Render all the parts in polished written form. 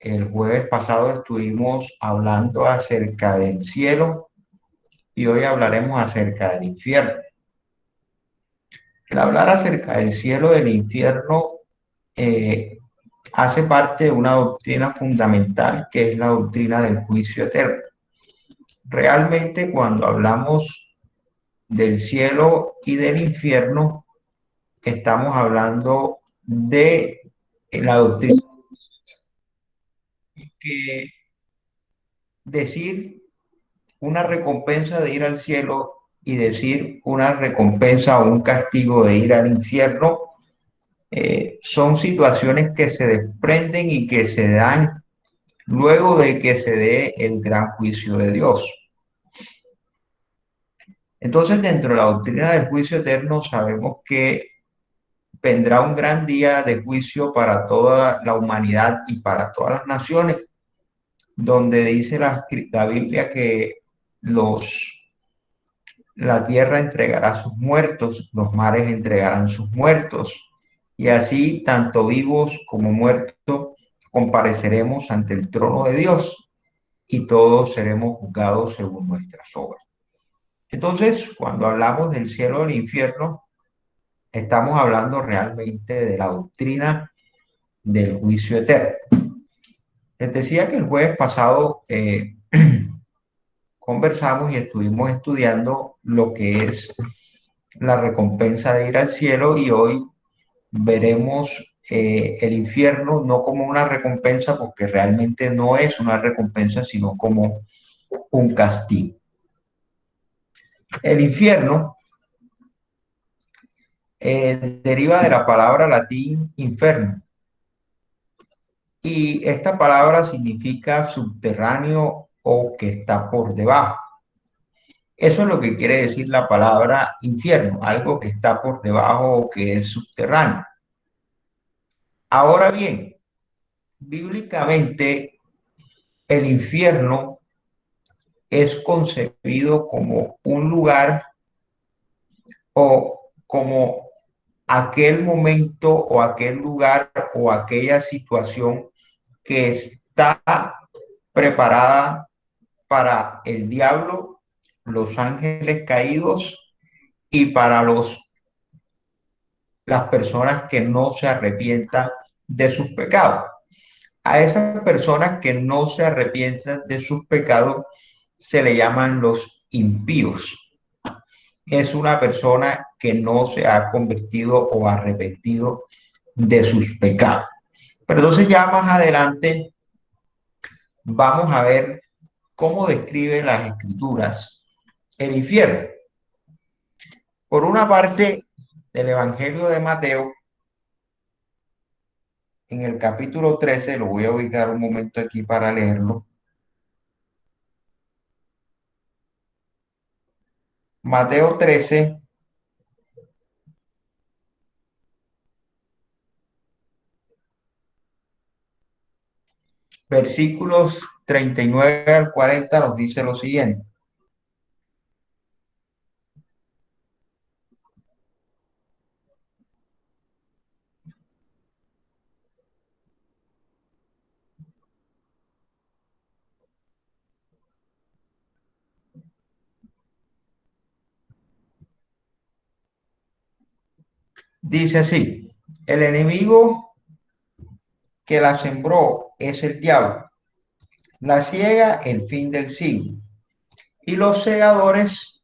El jueves pasado estuvimos hablando acerca del cielo y hoy hablaremos acerca del infierno. El hablar acerca del cielo y del infierno eh, hace parte de una doctrina fundamental que es la doctrina del juicio eterno. Realmente cuando hablamos del cielo y del infierno, estamos hablando de la doctrina que decir una recompensa de ir al cielo y decir una recompensa o un castigo de ir al infierno, son situaciones que se desprenden y que se dan luego de que se dé el gran juicio de Dios. Entonces, dentro de la doctrina del juicio eterno, sabemos que vendrá un gran día de juicio para toda la humanidad y para todas las naciones, donde dice la Biblia que la tierra entregará sus muertos, los mares entregarán sus muertos, y así tanto vivos como muertos compareceremos ante el trono de Dios y todos seremos juzgados según nuestras obras. Entonces, cuando hablamos del cielo y del infierno, estamos hablando realmente de la doctrina del juicio eterno. Les decía que el jueves pasado conversamos y estuvimos estudiando lo que es la recompensa de ir al cielo y hoy veremos el infierno no como una recompensa, porque realmente no es una recompensa, sino como un castigo. El infierno deriva de la palabra latín inferno y esta palabra significa subterráneo o que está por debajo. Eso es lo que quiere decir la palabra infierno, algo que está por debajo o que es subterráneo. Ahora bien, bíblicamente el infierno es concebido como un lugar o como aquel momento o aquel lugar o aquella situación que está preparada para el diablo, los ángeles caídos y para las personas que no se arrepientan de sus pecados. A esas personas que no se arrepientan de sus pecados se le llaman los impíos. Es una persona que no se ha convertido o arrepentido de sus pecados. Pero entonces ya más adelante vamos a ver cómo describe las escrituras el infierno. Por una parte, del Evangelio de Mateo, en el capítulo 13, lo voy a ubicar un momento aquí para leerlo. Mateo 13, versículos 39 al 40 nos dice lo siguiente. Dice así, el enemigo que la sembró es el diablo, la ciega el fin del siglo, y los segadores,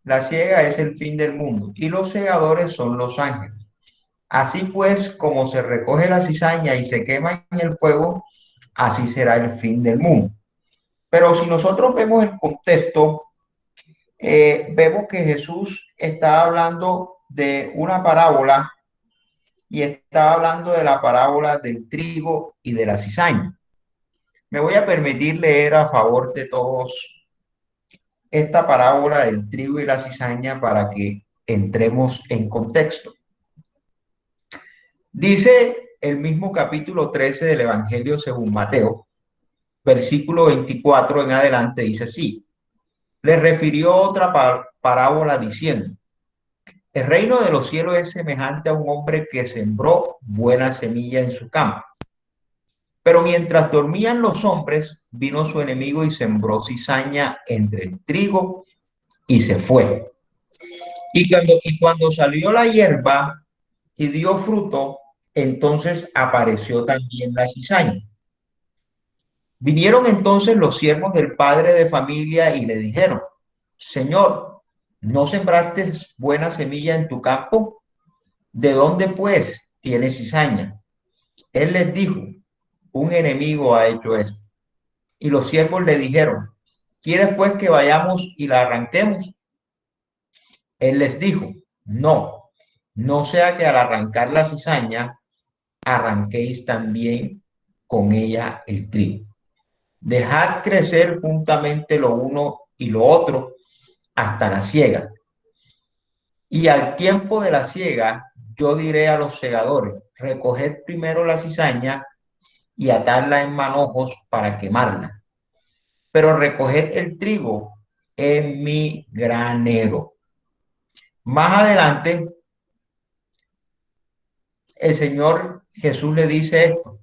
la ciega es el fin del mundo, y los segadores son los ángeles. Así pues, como se recoge la cizaña y se quema en el fuego, así será el fin del mundo. Pero si nosotros vemos el contexto, vemos que Jesús está hablando de una parábola y está hablando de la parábola del trigo y de la cizaña. Me voy a permitir leer a favor de todos esta parábola del trigo y la cizaña para que entremos en contexto. Dice el mismo capítulo 13 del Evangelio según Mateo, versículo 24 en adelante, dice así, le refirió otra parábola diciendo, el reino de los cielos es semejante a un hombre que sembró buena semilla en su campo. Pero mientras dormían los hombres, vino su enemigo y sembró cizaña entre el trigo y se fue. Y cuando salió la hierba y dio fruto, entonces apareció también la cizaña. Vinieron entonces los siervos del padre de familia y le dijeron, Señor, ¿no sembraste buena semilla en tu campo? ¿De dónde pues tienes cizaña? Él les dijo, un enemigo ha hecho esto. Y los siervos le dijeron, ¿quieres pues que vayamos y la arranquemos? Él les dijo, no, no sea que al arrancar la cizaña arranquéis también con ella el trigo. Dejad crecer juntamente lo uno y lo otro hasta la siega. Y al tiempo de la siega, yo diré a los segadores, recoged primero la cizaña y atadla en manojos para quemarla, pero recoged el trigo en mi granero. Más adelante, el Señor Jesús le dice esto.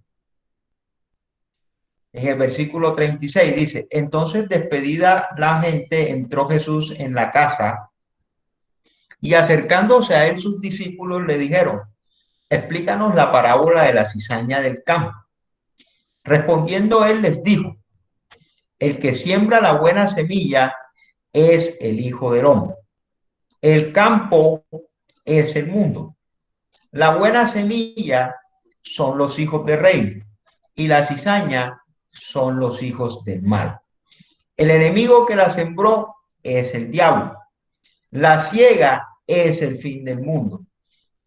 En el versículo 36 dice, entonces despedida la gente, entró Jesús en la casa y acercándose a él sus discípulos le dijeron, explícanos la parábola de la cizaña del campo. Respondiendo él les dijo, el que siembra la buena semilla es el Hijo del Hombre. El campo es el mundo. La buena semilla son los hijos del reino y la cizaña son los hijos del mal. El enemigo que la sembró es el diablo. La siega es el fin del mundo.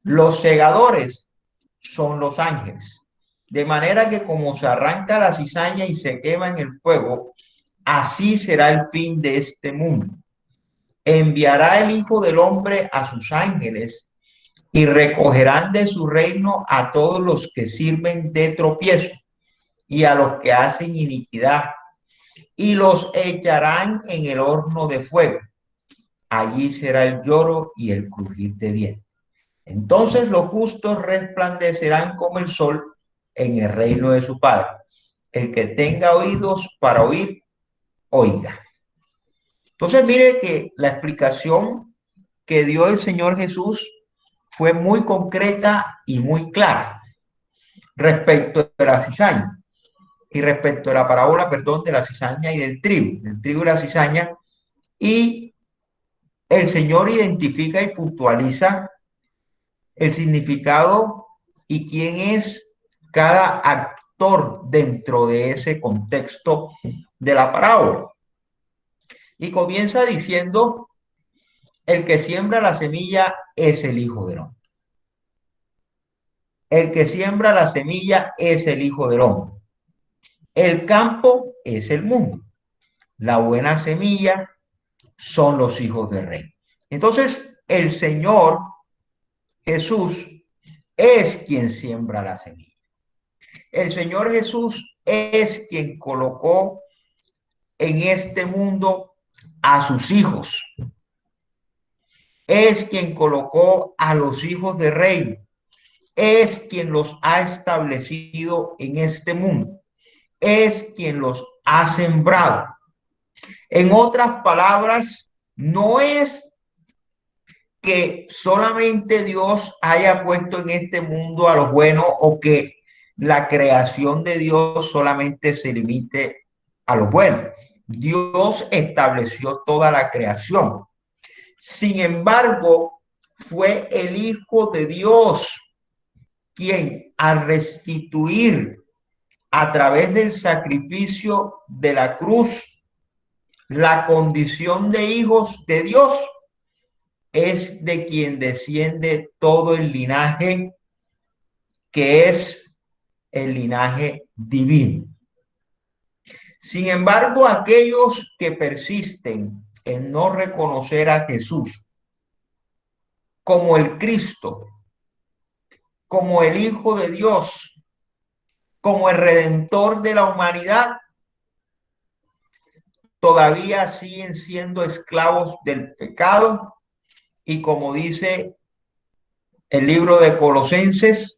Los segadores son los ángeles. De manera que como se arranca la cizaña y se quema en el fuego, así será el fin de este mundo. Enviará el Hijo del Hombre a sus ángeles y recogerán de su reino a todos los que sirven de tropiezo y a los que hacen iniquidad y los echarán en el horno de fuego. Allí será el lloro y el crujir de dientes. Entonces los justos resplandecerán como el sol en el reino de su Padre. El que tenga oídos para oír, oiga. Entonces mire que la explicación que dio el Señor Jesús fue muy concreta y muy clara respecto de la cizaña y respecto a la parábola, perdón, de la cizaña y del trigo y la cizaña. Y el Señor identifica y puntualiza el significado y quién es cada actor dentro de ese contexto de la parábola. Y comienza diciendo, el que siembra la semilla es el Hijo del Hombre. El que siembra la semilla es el Hijo del Hombre. El campo es el mundo. La buena semilla son los hijos del rey. Entonces, el Señor Jesús es quien siembra la semilla. El Señor Jesús es quien colocó en este mundo a sus hijos. Es quien colocó a los hijos de rey. Es quien los ha establecido en este mundo. Es quien los ha sembrado. En otras palabras, no es que solamente Dios haya puesto en este mundo a los buenos o que la creación de Dios solamente se limite a los buenos. Dios estableció toda la creación. Sin embargo, fue el Hijo de Dios quien al restituir a través del sacrificio de la cruz la condición de hijos de Dios, es de quien desciende todo el linaje que es el linaje divino. Sin embargo, aquellos que persisten en no reconocer a Jesús como el Cristo, como el Hijo de Dios, como el Redentor de la humanidad, todavía siguen siendo esclavos del pecado y como dice el libro de Colosenses,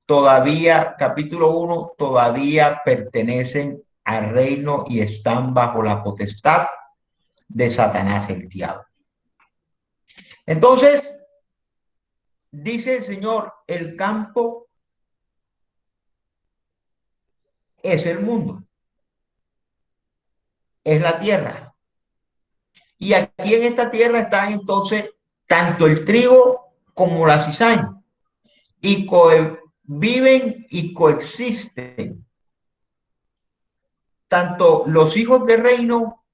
todavía, capítulo 1, todavía pertenecen al reino y están bajo la potestad de Satanás el diablo. Entonces, dice el Señor, el campo es el mundo, es la tierra. Y aquí en esta tierra están entonces tanto el trigo como la cizaña. Y viven y coexisten tanto los hijos del reino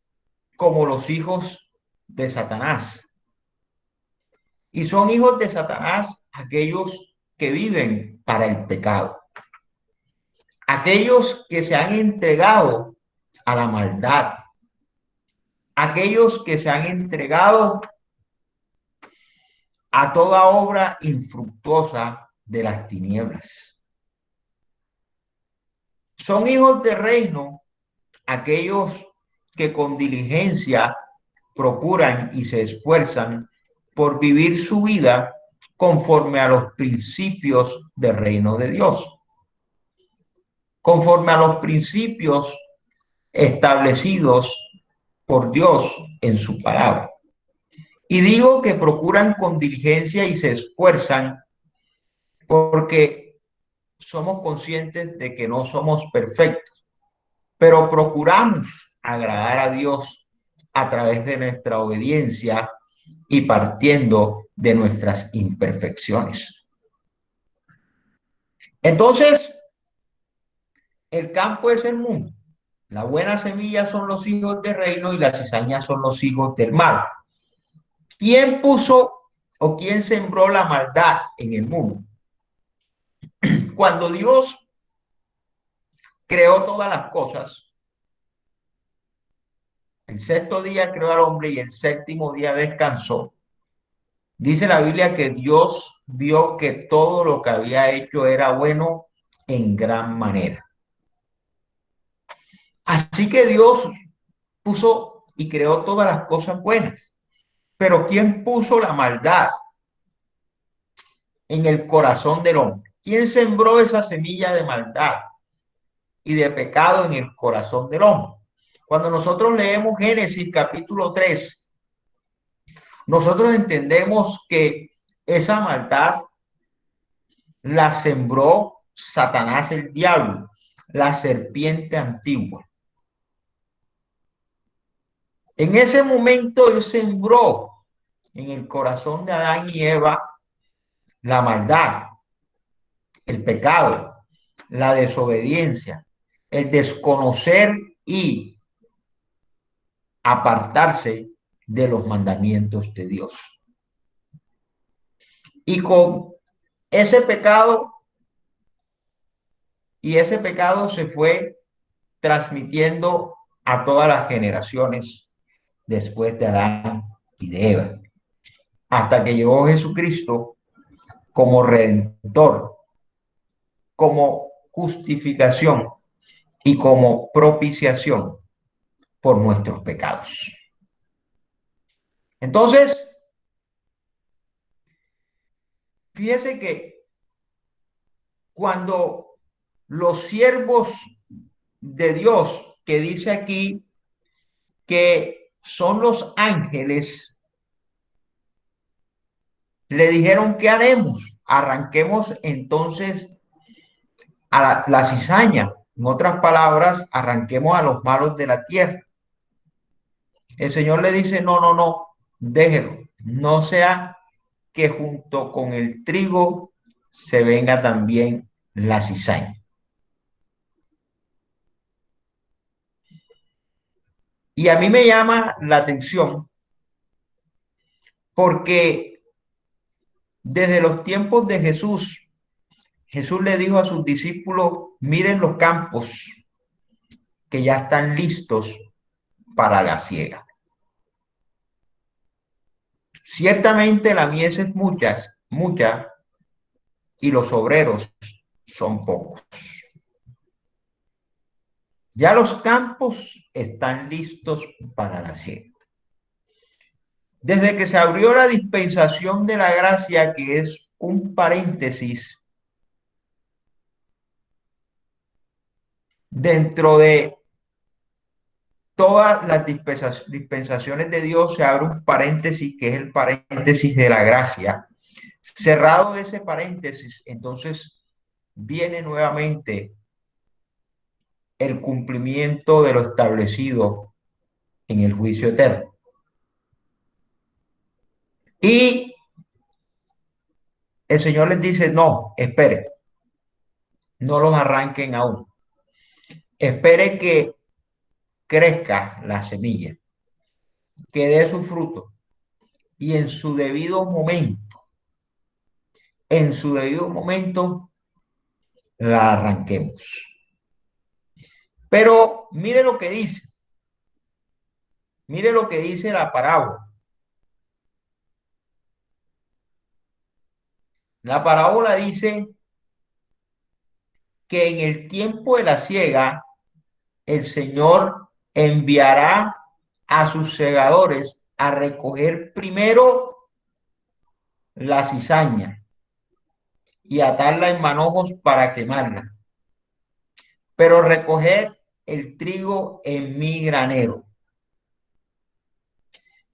como los hijos de Satanás. Y son hijos de Satanás aquellos que viven para el pecado, aquellos que se han entregado a la maldad, aquellos que se han entregado a toda obra infructuosa de las tinieblas. Son hijos del reino aquellos que con diligencia procuran y se esfuerzan por vivir su vida conforme a los principios del reino de Dios, conforme a los principios establecidos por Dios en su palabra. Y digo que procuran con diligencia y se esfuerzan porque somos conscientes de que no somos perfectos, pero procuramos agradar a Dios a través de nuestra obediencia y partiendo de nuestras imperfecciones. Entonces, el campo es el mundo. La buena semilla son los hijos del reino y la cizaña son los hijos del mal. ¿Quién puso o quién sembró la maldad en el mundo? Cuando Dios creó todas las cosas, el sexto día creó al hombre y el séptimo día descansó. Dice la Biblia que Dios vio que todo lo que había hecho era bueno en gran manera. Así que Dios puso y creó todas las cosas buenas. Pero ¿quién puso la maldad en el corazón del hombre? ¿Quién sembró esa semilla de maldad y de pecado en el corazón del hombre? Cuando nosotros leemos Génesis capítulo 3, nosotros entendemos que esa maldad la sembró Satanás el diablo, la serpiente antigua. En ese momento él sembró en el corazón de Adán y Eva la maldad, el pecado, la desobediencia, el desconocer y apartarse de los mandamientos de Dios. Y con ese pecado, ese pecado se fue transmitiendo a todas las generaciones después de Adán y de Eva, hasta que llegó Jesucristo como redentor, como justificación y como propiciación por nuestros pecados. Entonces, fíjese que cuando los siervos de Dios, que dice aquí que son los ángeles, le dijeron, ¿qué haremos? Arranquemos entonces a la cizaña. En otras palabras, arranquemos a los malos de la tierra. El Señor le dice, no, no, no, déjelo. No sea que junto con el trigo se venga también la cizaña. Y a mí me llama la atención porque desde los tiempos de Jesús, Jesús le dijo a sus discípulos, miren los campos que ya están listos para la siega. Ciertamente la mies es mucha, y los obreros son pocos. Ya los campos están listos para la siega. Desde que se abrió la dispensación de la gracia, que es un paréntesis Dentro de todas las dispensaciones de Dios se abre un paréntesis que es el paréntesis de la gracia. Cerrado ese paréntesis, entonces viene nuevamente el cumplimiento de lo establecido en el juicio eterno. Y el Señor les dice, no, espere, no los arranquen aún. Espere que crezca la semilla, que dé su fruto y en su debido momento, la arranquemos. Pero mire lo que dice la parábola. La parábola dice que en el tiempo de la siega, el Señor enviará a sus segadores a recoger primero la cizaña y atarla en manojos para quemarla, pero recoger el trigo en mi granero.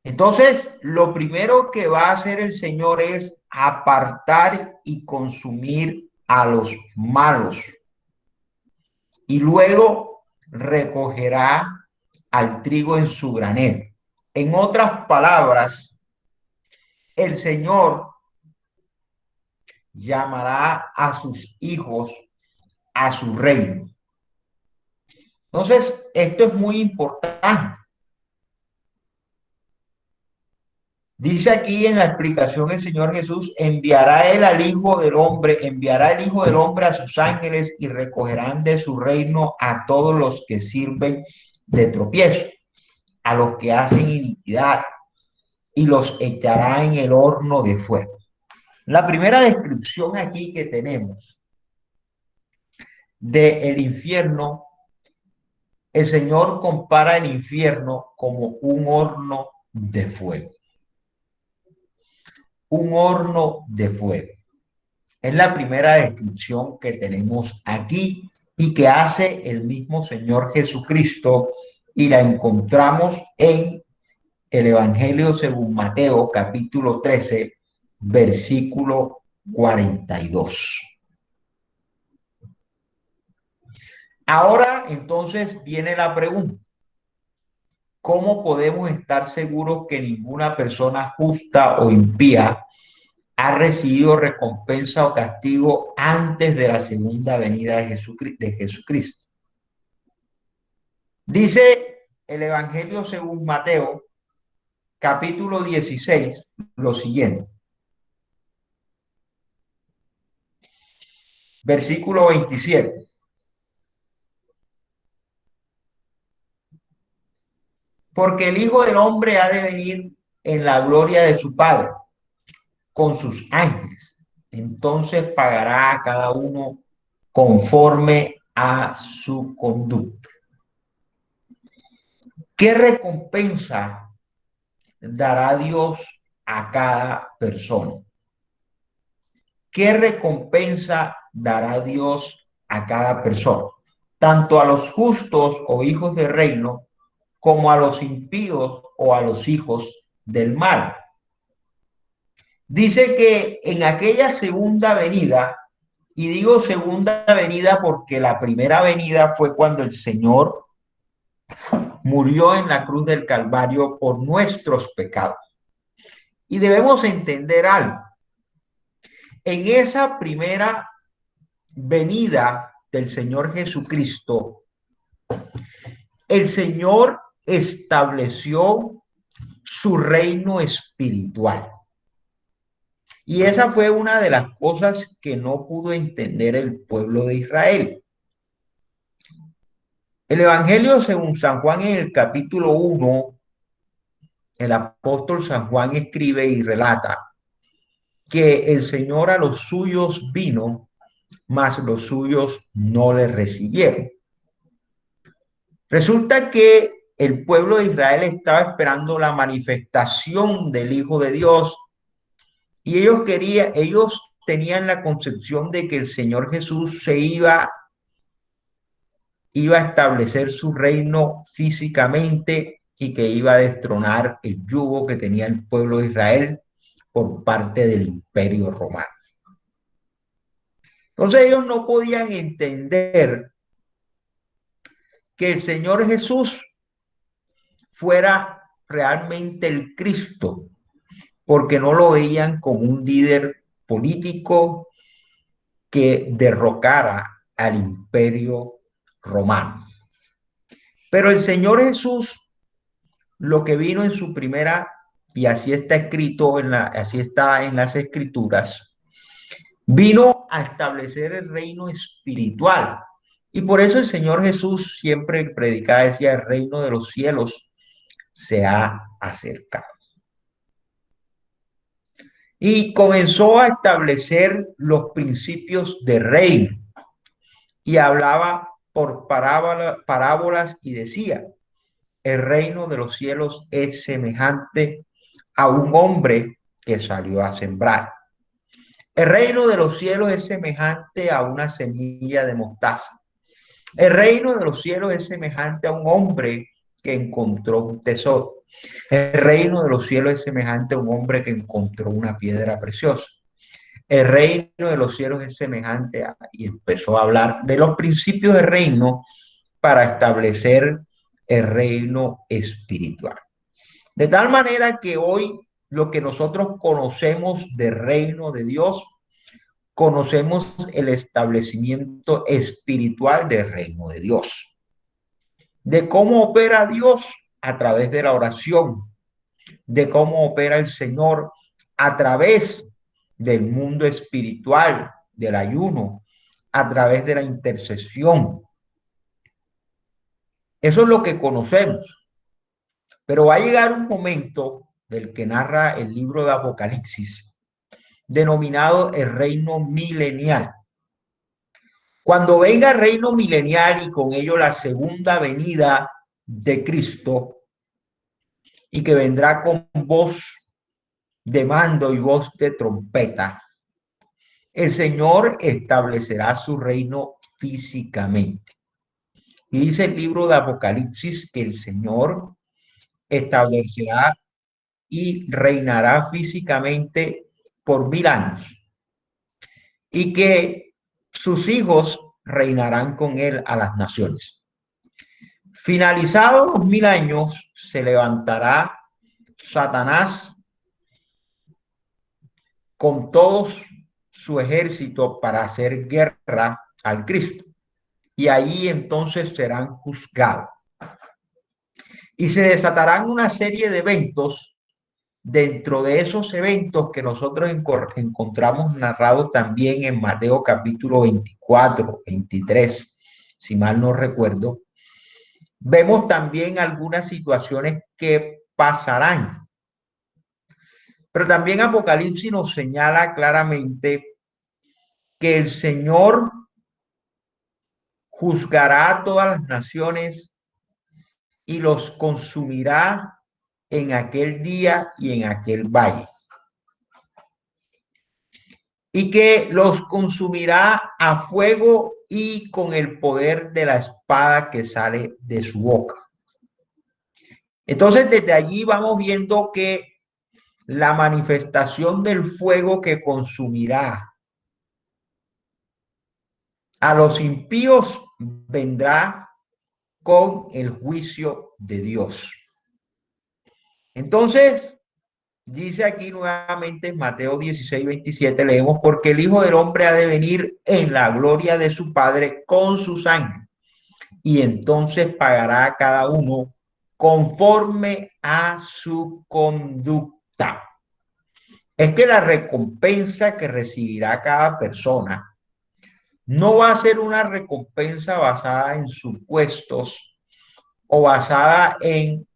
Entonces, lo primero que va a hacer el Señor es apartar y consumir a los malos y luego recogerá al trigo en su granero. En otras palabras, el Señor llamará a sus hijos a su reino. Entonces, esto es muy importante. Dice aquí en la explicación el Señor Jesús, enviará él al Hijo del Hombre, enviará el Hijo del Hombre a sus ángeles y recogerán de su reino a todos los que sirven de tropiezo, a los que hacen iniquidad, y los echará en el horno de fuego. La primera descripción aquí que tenemos del infierno, el Señor compara el infierno como un horno de fuego. Un horno de fuego. Es la primera descripción que tenemos aquí y que hace el mismo Señor Jesucristo y la encontramos en el Evangelio según Mateo, capítulo 13, versículo 42. Ahora entonces viene la pregunta. ¿Cómo podemos estar seguros que ninguna persona justa o impía ha recibido recompensa o castigo antes de la segunda venida de Jesucristo? Dice el Evangelio según Mateo, capítulo 16, lo siguiente. Versículo 27. Porque el Hijo del Hombre ha de venir en la gloria de su Padre con sus ángeles. Entonces pagará a cada uno conforme a su conducta. ¿Qué recompensa dará Dios a cada persona? ¿Qué recompensa dará Dios a cada persona? Tanto a los justos o hijos del reino, como a los impíos o a los hijos del mal. Dice que en aquella segunda venida, y digo segunda venida porque la primera venida fue cuando el Señor murió en la cruz del Calvario por nuestros pecados. Y debemos entender algo. En esa primera venida del Señor Jesucristo, el Señor estableció su reino espiritual. Y esa fue una de las cosas que no pudo entender el pueblo de Israel. El Evangelio según San Juan en el capítulo 1, el apóstol San Juan escribe y relata que el Señor a los suyos vino, mas los suyos no le recibieron. Resulta que el pueblo de Israel estaba esperando la manifestación del Hijo de Dios y ellos tenían la concepción de que el Señor Jesús se iba iba a establecer su reino físicamente y que iba a destronar el yugo que tenía el pueblo de Israel por parte del Imperio Romano. Entonces ellos no podían entender que el Señor Jesús fuera realmente el Cristo, porque no lo veían como un líder político que derrocara al Imperio Romano. Pero el Señor Jesús, lo que vino en su primera, y así está escrito, así está en las Escrituras, vino a establecer el reino espiritual. Y por eso el Señor Jesús siempre predicaba, decía, el reino de los cielos se ha acercado. Y comenzó a establecer los principios de reino y hablaba por parábolas y decía, el reino de los cielos es semejante a un hombre que salió a sembrar. El reino de los cielos es semejante a una semilla de mostaza. El reino de los cielos es semejante a un hombre que encontró un tesoro. El reino de los cielos es semejante a un hombre que encontró una piedra preciosa. El reino de los cielos es semejante a, y empezó a hablar de los principios del reino para establecer el reino espiritual. De tal manera que hoy lo que nosotros conocemos del reino de Dios, conocemos el establecimiento espiritual del reino de Dios, de cómo opera Dios a través de la oración, de cómo opera el Señor a través del mundo espiritual, del ayuno, a través de la intercesión. Eso es lo que conocemos. Pero va a llegar un momento del que narra el libro de Apocalipsis, denominado el reino milenial. Cuando venga el reino milenial y con ello la segunda venida de Cristo, y que vendrá con voz de mando y voz de trompeta, el Señor establecerá su reino físicamente. Y dice el libro de Apocalipsis que el Señor establecerá y reinará físicamente por 1000 años y que sus hijos reinarán con él a las naciones. Finalizados los 1000 años, se levantará Satanás con todos su ejército para hacer guerra al Cristo. Y ahí entonces serán juzgados. Y se desatarán una serie de eventos. Dentro de esos eventos que nosotros encontramos narrados también en Mateo capítulo 24, 23, si mal no recuerdo, vemos también algunas situaciones que pasarán. Pero también Apocalipsis nos señala claramente que el Señor juzgará a todas las naciones y los consumirá en aquel día y en aquel valle. Y que los consumirá a fuego y con el poder de la espada que sale de su boca. Entonces, desde allí vamos viendo que la manifestación del fuego que consumirá a los impíos vendrá con el juicio de Dios. Entonces, dice aquí nuevamente en Mateo 16, 27, leemos, porque el Hijo del Hombre ha de venir en la gloria de su Padre con sus ángeles, y entonces pagará a cada uno conforme a su conducta. Es que la recompensa que recibirá cada persona no va a ser una recompensa basada en supuestos o basada en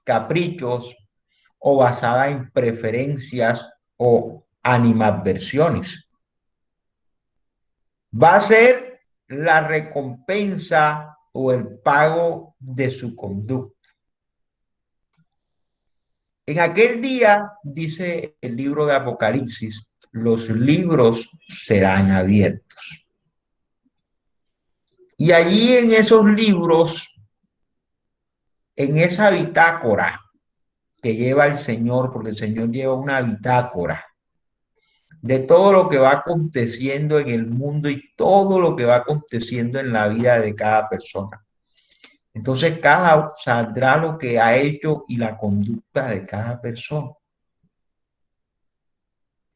caprichos o basada en preferencias o animadversiones. Va a ser la recompensa o el pago de su conducta. En aquel día, dice el libro de Apocalipsis, los libros serán abiertos. Y allí en esos libros, en esa bitácora que lleva el Señor, porque el Señor lleva una bitácora de todo lo que va aconteciendo en el mundo y todo lo que va aconteciendo en la vida de cada persona. Entonces, cada saldrá lo que ha hecho y la conducta de cada persona.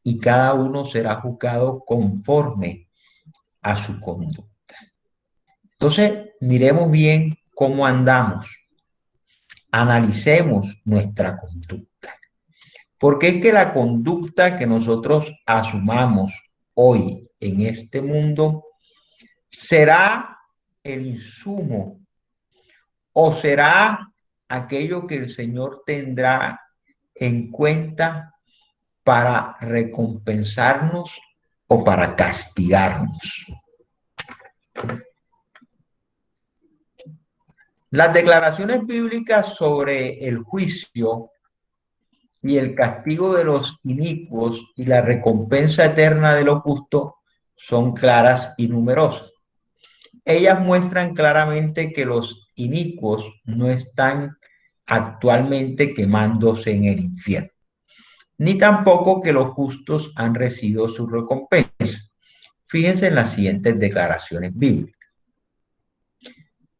Y cada uno será juzgado conforme a su conducta. Entonces, miremos bien cómo andamos. Analicemos nuestra conducta. Porque es que la conducta que nosotros asumamos hoy en este mundo será el insumo o será aquello que el Señor tendrá en cuenta para recompensarnos o para castigarnos. Las declaraciones bíblicas sobre el juicio y el castigo de los inicuos y la recompensa eterna de los justos son claras y numerosas. Ellas muestran claramente que los inicuos no están actualmente quemándose en el infierno, ni tampoco que los justos han recibido su recompensa. Fíjense en las siguientes declaraciones bíblicas.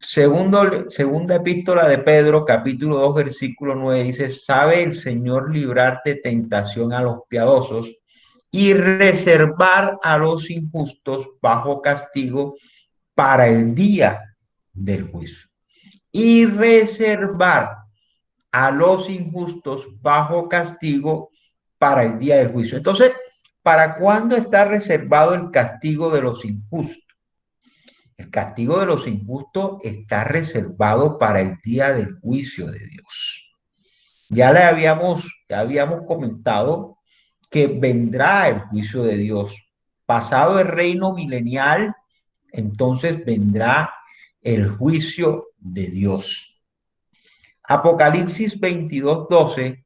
Segunda epístola de Pedro, capítulo 2, versículo 9, dice, ¿sabe el Señor librar de tentación a los piadosos y reservar a los injustos bajo castigo para el día del juicio? Y reservar a los injustos bajo castigo para el día del juicio. Entonces, ¿para cuándo está reservado el castigo de los injustos? El castigo de los injustos está reservado para el día del juicio de Dios. Ya habíamos comentado que vendrá el juicio de Dios. Pasado el reino milenial, entonces vendrá el juicio de Dios. Apocalipsis 22:12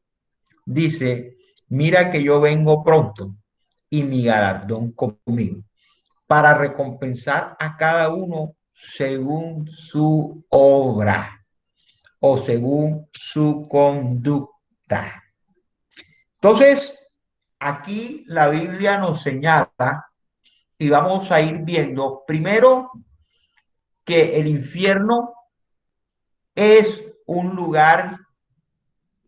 dice, mira que yo vengo pronto y mi galardón conmigo para recompensar a cada uno según su obra o según su conducta. Entonces, aquí la Biblia nos señala y vamos a ir viendo primero que el infierno es un lugar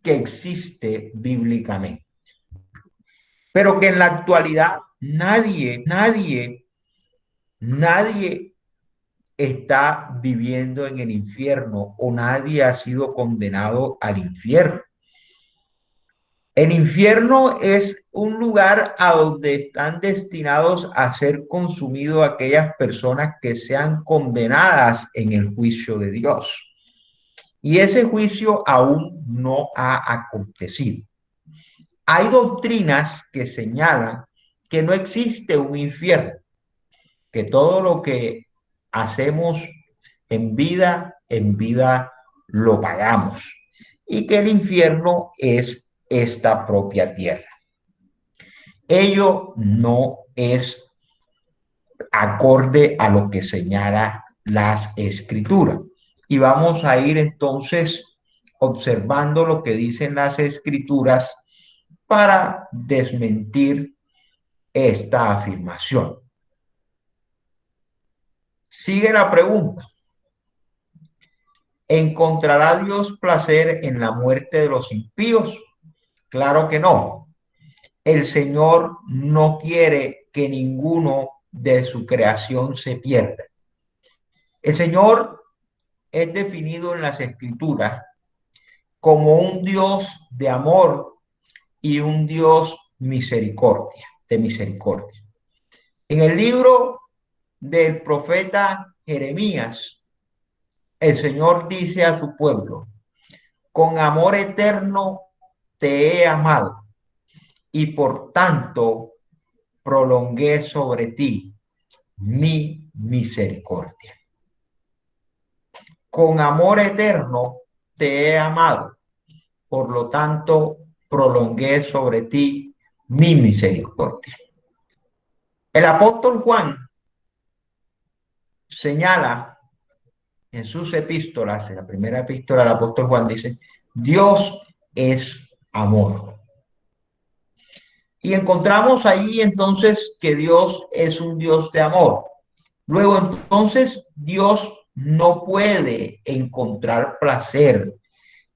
que existe bíblicamente, pero que en la actualidad nadie está viviendo en el infierno o nadie ha sido condenado al infierno. El infierno es un lugar a donde están destinados a ser consumidos aquellas personas que sean condenadas en el juicio de Dios. Y ese juicio aún no ha acontecido. Hay doctrinas que señalan que no existe un infierno, que todo lo que hacemos en vida lo pagamos y que el infierno es esta propia tierra. Ello no es acorde a lo que señala las escrituras. Y vamos a ir entonces observando lo que dicen las escrituras para desmentir esta afirmación. Sigue la pregunta. ¿Encontrará Dios placer en la muerte de los impíos? Claro que no. El Señor no quiere que ninguno de su creación se pierda. El Señor es definido en las Escrituras como un Dios de amor y un Dios de misericordia. En el libro del profeta Jeremías, el Señor dice a su pueblo, con amor eterno te he amado y por tanto prolongué sobre ti mi misericordia. Con amor eterno te he amado, por lo tanto prolongué sobre ti mi misericordia. El apóstol Juan señala en sus epístolas, en la primera epístola del apóstol Juan dice, Dios es amor. Y encontramos ahí entonces que Dios es un Dios de amor. Luego entonces Dios no puede encontrar placer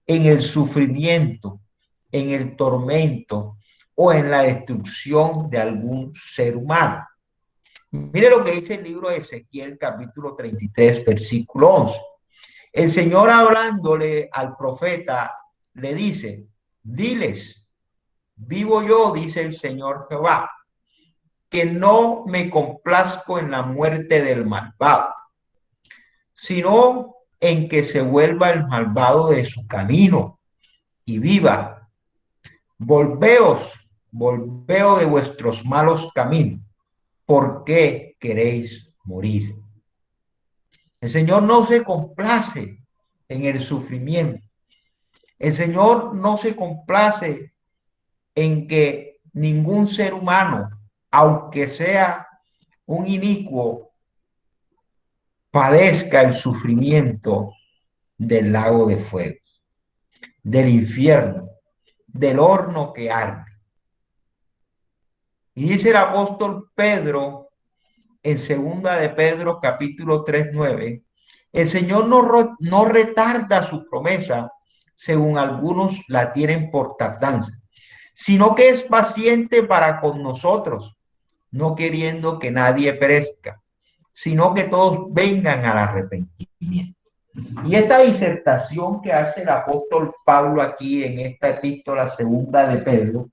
en el sufrimiento, en el tormento o en la destrucción de algún ser humano. Mire lo que dice el libro de Ezequiel, capítulo 33, versículo 11. El Señor hablándole al profeta le dice, diles, vivo yo, dice el Señor Jehová, que no me complazco en la muerte del malvado, sino en que se vuelva el malvado de su camino y viva. Volveos, volveos de vuestros malos caminos. ¿Por qué queréis morir? El Señor no se complace en el sufrimiento. El Señor no se complace en que ningún ser humano, aunque sea un inicuo, padezca el sufrimiento del lago de fuego, del infierno, del horno que arde. Y dice el apóstol Pedro en segunda de Pedro capítulo 3:9, el Señor no retarda su promesa, según algunos la tienen por tardanza, sino que es paciente para con nosotros, no queriendo que nadie perezca, sino que todos vengan al arrepentimiento. Y esta disertación que hace el apóstol Pablo aquí en esta epístola segunda de Pedro,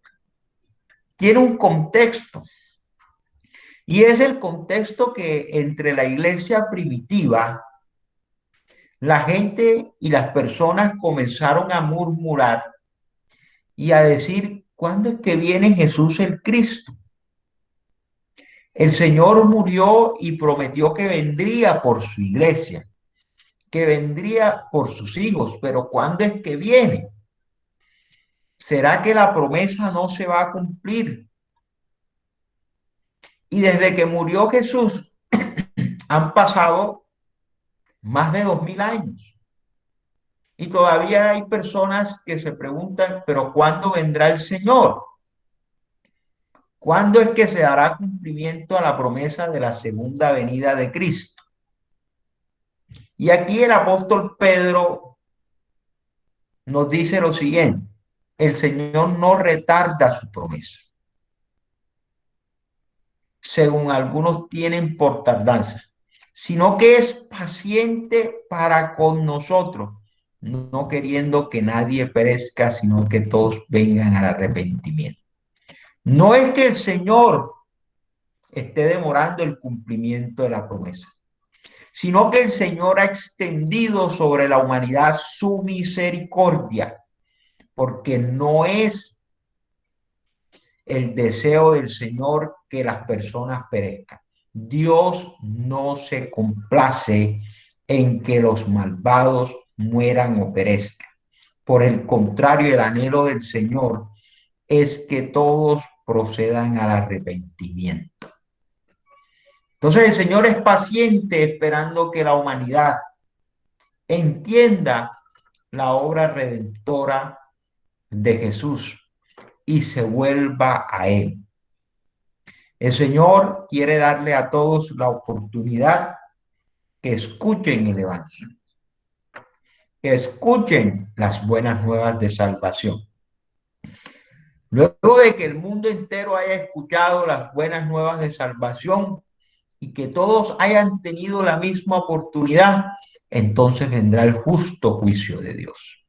tiene un contexto, y es el contexto que entre la iglesia primitiva, la gente y las personas comenzaron a murmurar y a decir, ¿cuándo es que viene Jesús el Cristo? El Señor murió y prometió que vendría por su iglesia, que vendría por sus hijos, pero ¿cuándo es que viene? ¿Será que la promesa no se va a cumplir? Y desde que murió Jesús han pasado más de 2000 años. Y todavía hay personas que se preguntan, pero ¿cuándo vendrá el Señor? ¿Cuándo es que se dará cumplimiento a la promesa de la segunda venida de Cristo? Y aquí el apóstol Pedro nos dice lo siguiente, el Señor no retarda su promesa, según algunos tienen por tardanza, sino que es paciente para con nosotros, no queriendo que nadie perezca, sino que todos vengan al arrepentimiento. No es que el Señor esté demorando el cumplimiento de la promesa, sino que el Señor ha extendido sobre la humanidad su misericordia, porque no es el deseo del Señor que las personas perezcan. Dios no se complace en que los malvados mueran o perezcan. Por el contrario, el anhelo del Señor es que todos procedan al arrepentimiento. Entonces el Señor es paciente esperando que la humanidad entienda la obra redentora de Jesús y se vuelva a Él. El Señor quiere darle a todos la oportunidad que escuchen el Evangelio, que escuchen las buenas nuevas de salvación. Luego de que el mundo entero haya escuchado las buenas nuevas de salvación y que todos hayan tenido la misma oportunidad, entonces vendrá el justo juicio de Dios.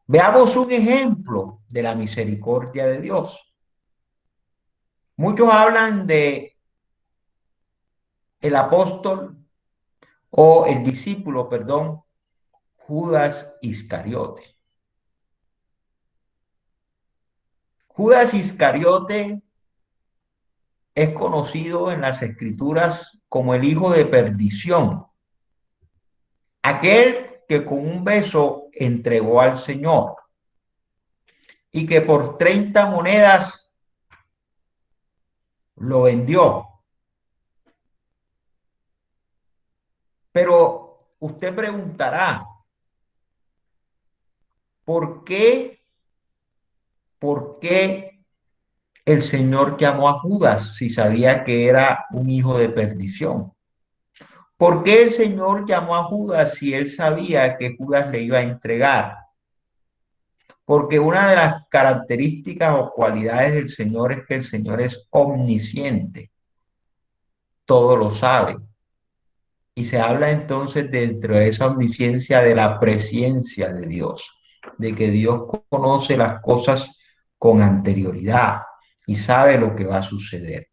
Veamos un ejemplo de la misericordia de Dios. Muchos hablan de el apóstol o el discípulo, perdón, Judas Iscariote. Judas Iscariote es conocido en las escrituras como el hijo de perdición, aquel que con un beso entregó al Señor y que por 30 monedas lo vendió. Pero usted preguntará, ¿por qué, por qué el Señor llamó a Judas si sabía que era un hijo de perdición? ¿Por qué el Señor llamó a Judas si él sabía que Judas le iba a entregar? Porque una de las características o cualidades del Señor es que el Señor es omnisciente, todo lo sabe. Y se habla entonces dentro de esa omnisciencia de la presencia de Dios, de que Dios conoce las cosas con anterioridad y sabe lo que va a suceder.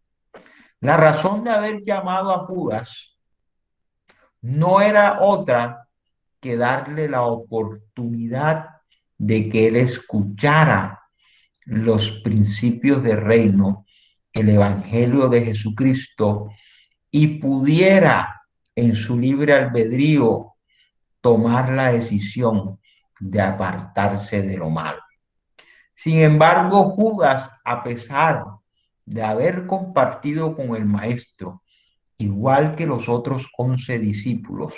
La razón de haber llamado a Judas no era otra que darle la oportunidad de que él escuchara los principios del reino, el evangelio de Jesucristo y pudiera en su libre albedrío tomar la decisión de apartarse de lo malo. Sin embargo, Judas, a pesar de haber compartido con el maestro, igual que los otros 11 discípulos,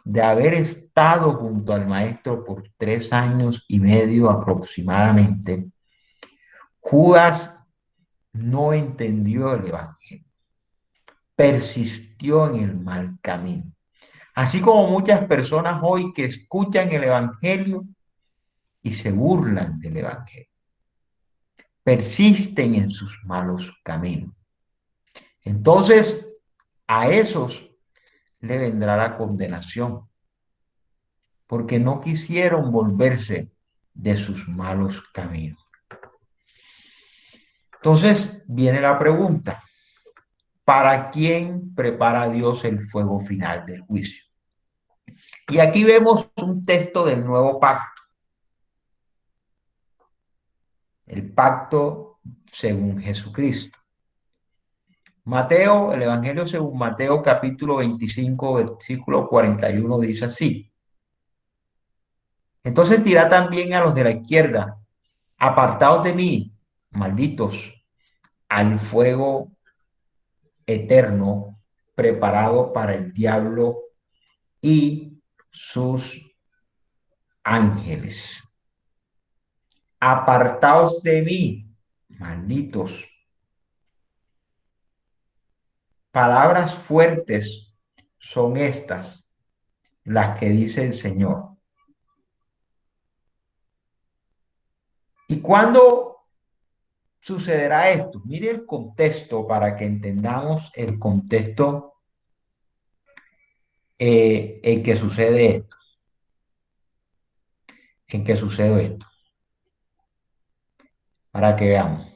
de haber estado junto al maestro por 3 años y medio aproximadamente, Judas no entendió el evangelio, persistió en el mal camino. Así como muchas personas hoy que escuchan el evangelio y se burlan del evangelio, persisten en sus malos caminos. Entonces, a esos le vendrá la condenación, porque no quisieron volverse de sus malos caminos. Entonces viene la pregunta, ¿para quién prepara Dios el fuego final del juicio? Y aquí vemos un texto del nuevo pacto, el pacto según Jesucristo. Mateo, el Evangelio según Mateo capítulo 25, versículo 41 dice así. Entonces dirá también a los de la izquierda, apartaos de mí, malditos, al fuego eterno preparado para el diablo y sus ángeles. Apartaos de mí, malditos. Palabras fuertes son estas, las que dice el Señor. ¿Y cuándo sucederá esto? Mire el contexto para que entendamos el contexto en que sucede esto, en que sucede esto, para que veamos.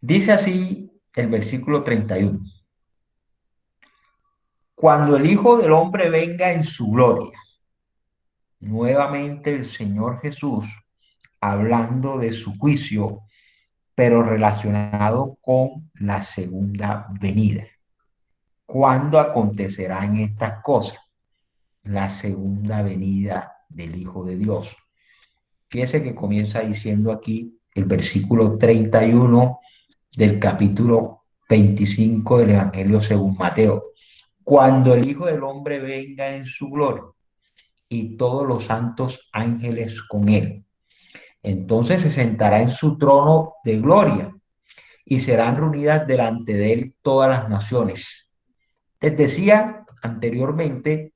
Dice así el versículo 31. Cuando el Hijo del Hombre venga en su gloria, nuevamente el Señor Jesús, hablando de su juicio, pero relacionado con la segunda venida. ¿Cuándo acontecerán estas cosas? La segunda venida del Hijo de Dios. Fíjese que comienza diciendo aquí el versículo 31 del capítulo 25 del Evangelio según Mateo. Cuando el Hijo del Hombre venga en su gloria y todos los santos ángeles con él, entonces se sentará en su trono de gloria y serán reunidas delante de él todas las naciones. Les decía anteriormente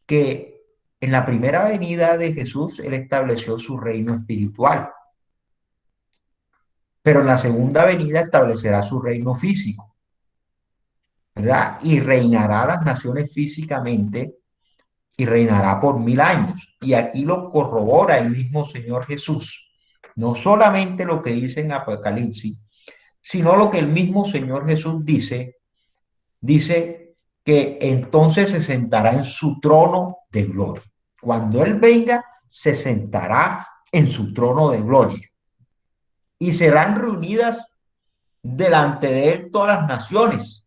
que en la primera venida de Jesús él estableció su reino espiritual, pero en la segunda venida establecerá su reino físico, ¿verdad? Y reinará las naciones físicamente y reinará por 1000 años. Y aquí lo corrobora el mismo Señor Jesús. No solamente lo que dice en Apocalipsis, sino lo que el mismo Señor Jesús dice que entonces se sentará en su trono de gloria. Cuando Él venga, se sentará en su trono de gloria. Y serán reunidas delante de Él todas las naciones.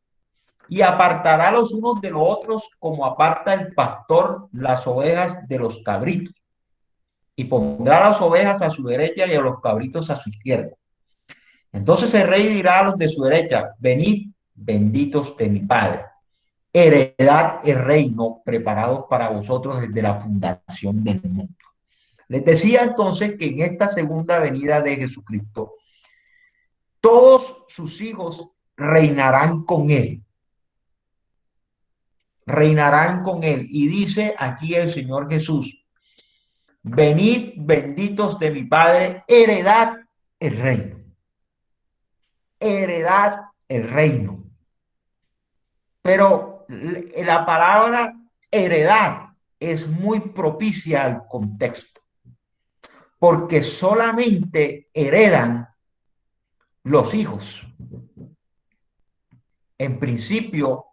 Y apartará los unos de los otros como aparta el pastor las ovejas de los cabritos. Y pondrá las ovejas a su derecha y a los cabritos a su izquierda. Entonces el rey dirá a los de su derecha, venid, benditos de mi Padre, heredad el reino preparado para vosotros desde la fundación del mundo. Les decía entonces que en esta segunda venida de Jesucristo, todos sus hijos reinarán con él. Y dice aquí el Señor Jesús, venid benditos de mi Padre, heredad el reino, heredad el reino. Pero la palabra heredad es muy propicia al contexto, porque solamente heredan los hijos. En principio,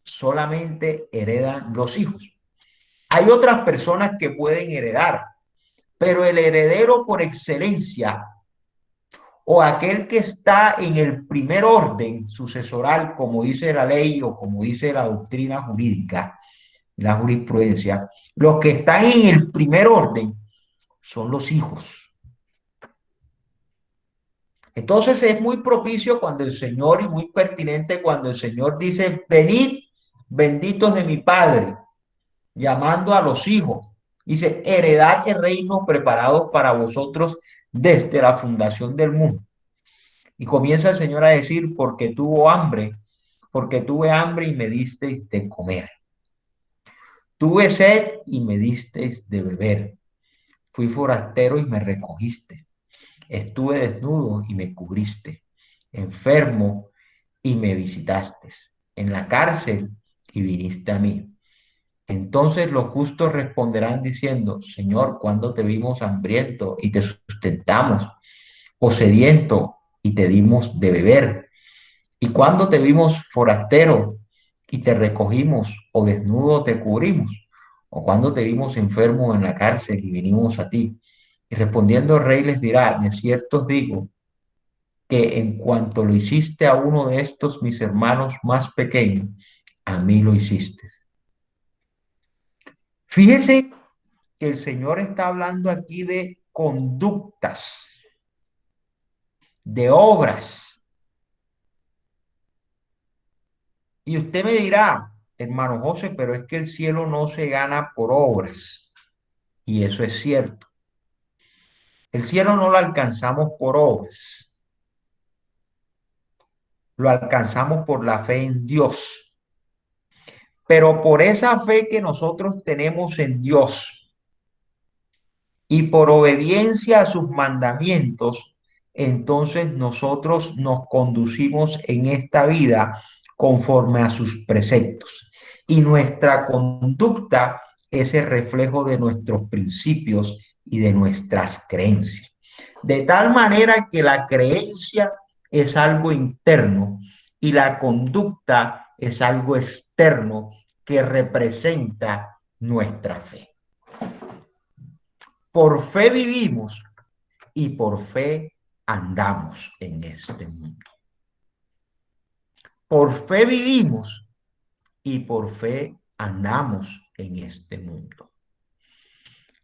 solamente heredan los hijos. Hay otras personas que pueden heredar, pero el heredero por excelencia o aquel que está en el primer orden sucesoral, como dice la ley o como dice la doctrina jurídica, la jurisprudencia, los que están en el primer orden son los hijos. Entonces es muy propicio cuando el Señor y muy pertinente cuando el Señor dice, venid benditos de mi Padre, llamando a los hijos. Dice, heredad el reino preparado para vosotros desde la fundación del mundo. Y comienza el Señor a decir, porque tuve hambre y me disteis de comer. Tuve sed y me disteis de beber. Fui forastero y me recogiste. Estuve desnudo y me cubriste. Enfermo y me visitaste. En la cárcel y viniste a mí. Entonces los justos responderán diciendo, Señor, ¿cuándo te vimos hambriento y te sustentamos? O sediento y te dimos de beber. ¿Y cuándo te vimos forastero y te recogimos, o desnudo te cubrimos? ¿O cuándo te vimos enfermo en la cárcel y vinimos a ti? Y respondiendo el rey les dirá, de cierto os digo, que en cuanto lo hiciste a uno de estos mis hermanos más pequeños, a mí lo hiciste. Fíjese que el Señor está hablando aquí de conductas, de obras. Y usted me dirá, hermano José, pero es que el cielo no se gana por obras. Y eso es cierto. El cielo no lo alcanzamos por obras, lo alcanzamos por la fe en Dios. Pero por esa fe que nosotros tenemos en Dios y por obediencia a sus mandamientos, entonces nosotros nos conducimos en esta vida conforme a sus preceptos. Y nuestra conducta es el reflejo de nuestros principios y de nuestras creencias. De tal manera que la creencia es algo interno y la conducta es algo externo que representa nuestra fe. Por fe vivimos y por fe andamos en este mundo. Por fe vivimos y por fe andamos en este mundo.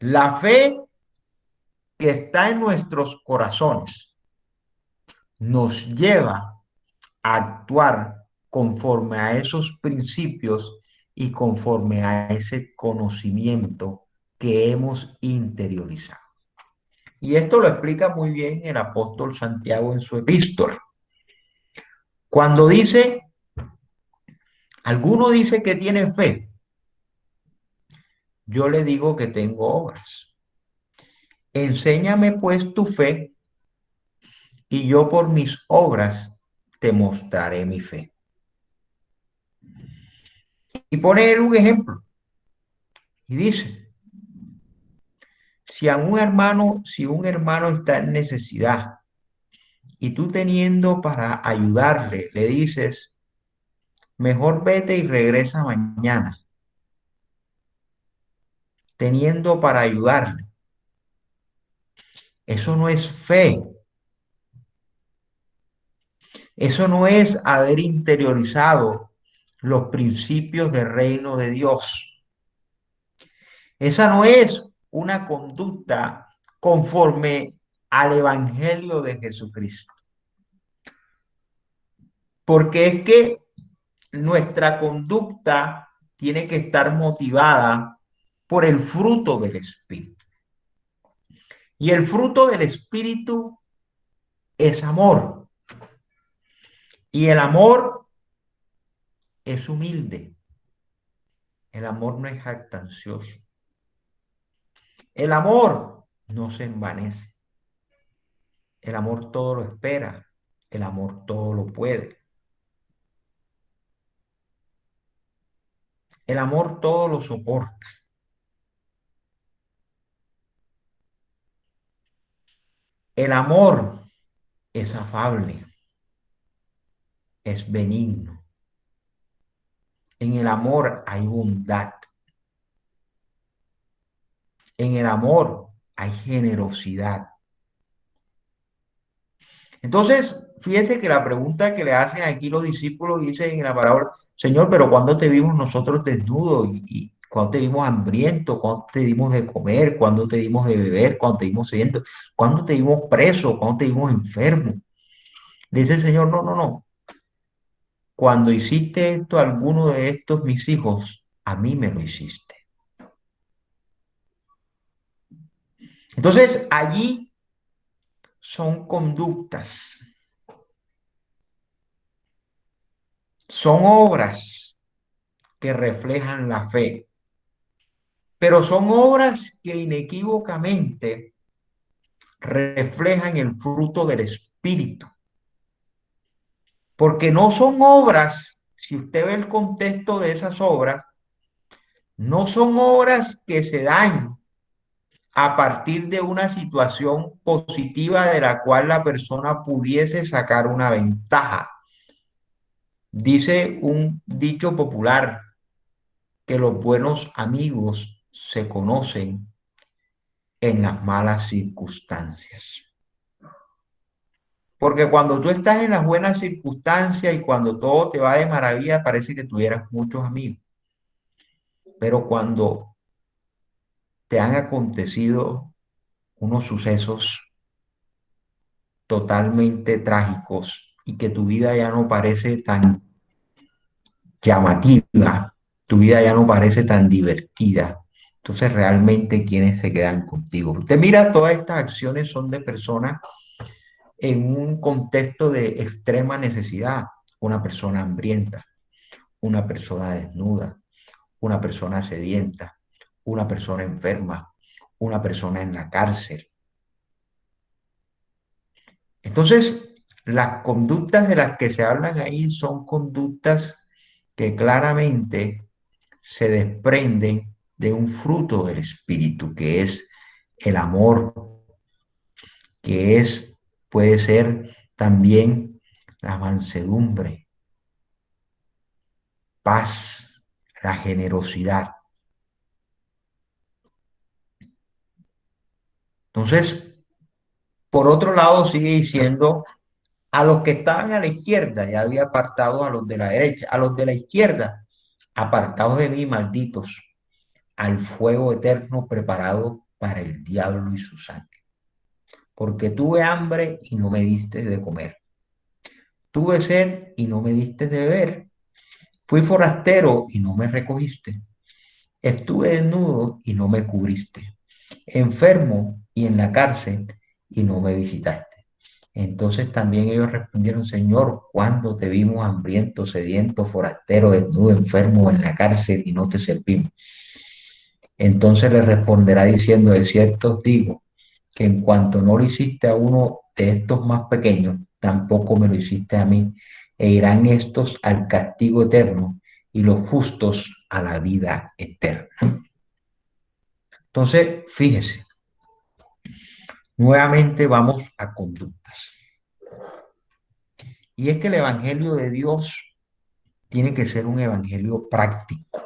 La fe que está en nuestros corazones nos lleva a actuar conforme a esos principios y conforme a ese conocimiento que hemos interiorizado. Y esto lo explica muy bien el apóstol Santiago en su epístola. Cuando dice, alguno dice que tiene fe, yo le digo que tengo obras. Enséñame pues tu fe y yo por mis obras te mostraré mi fe. Y pone él un ejemplo y dice, si un hermano está en necesidad y tú teniendo para ayudarle, le dices, mejor vete y regresa mañana, teniendo para ayudarle. Eso no es fe. Eso no es haber interiorizado los principios del reino de Dios. Esa no es una conducta conforme al Evangelio de Jesucristo. porque es que nuestra conducta tiene que estar motivada por el fruto del Espíritu. Y el fruto del Espíritu es amor. Y el amor es humilde. El amor no es jactancioso. El amor no se envanece. El amor todo lo espera. El amor todo lo puede. El amor todo lo soporta. El amor es afable, es benigno. En el amor hay bondad. En el amor hay generosidad. Entonces, fíjese que la pregunta que le hacen aquí los discípulos dice en la parábola, Señor, pero ¿cuándo te vimos nosotros desnudos? ¿Y cuándo te vimos hambriento? ¿Cuándo te dimos de comer? ¿Cuándo te dimos de beber? ¿Cuándo te dimos sediento? ¿Cuándo te dimos preso? ¿Cuándo te dimos enfermo? Le dice el Señor, no, no, no. Cuando hiciste esto a alguno de estos mis hijos, a mí me lo hiciste. Entonces, allí son conductas, son obras que reflejan la fe, pero son obras que inequívocamente reflejan el fruto del Espíritu, porque no son obras, si usted ve el contexto de esas obras, no son obras que se dan a partir de una situación positiva de la cual la persona pudiese sacar una ventaja. Dice un dicho popular que los buenos amigos se conocen en las malas circunstancias. Porque cuando tú estás en las buenas circunstancias y cuando todo te va de maravilla, parece que tuvieras muchos amigos. Pero cuando te han acontecido unos sucesos totalmente trágicos y que tu vida ya no parece tan llamativa, tu vida ya no parece tan divertida, entonces realmente quienes se quedan contigo. Usted mira, todas estas acciones son de personas en un contexto de extrema necesidad, una persona hambrienta, una persona desnuda, una persona sedienta, una persona enferma, una persona en la cárcel. Entonces, las conductas de las que se hablan ahí son conductas que claramente se desprenden de un fruto del Espíritu, que es el amor, que es, puede ser también la mansedumbre, paz, la generosidad. Entonces, por otro lado, sigue diciendo, a los que estaban a la izquierda, ya había apartado a los de la derecha, a los de la izquierda, apartados de mí, malditos, al fuego eterno preparado para el diablo y su sangre. Porque tuve hambre y no me diste de comer. Tuve sed y no me diste de beber. Fui forastero y no me recogiste. Estuve desnudo y no me cubriste. Enfermo y en la cárcel y no me visitaste. Entonces también ellos respondieron, Señor, ¿cuándo te vimos hambriento, sediento, forastero, desnudo, enfermo en la cárcel y no te servimos? Entonces le responderá diciendo, de cierto os digo, que en cuanto no lo hiciste a uno de estos más pequeños, tampoco me lo hiciste a mí, e irán estos al castigo eterno y los justos a la vida eterna. Entonces, fíjese, nuevamente vamos a conductas. Y es que el Evangelio de Dios tiene que ser un evangelio práctico,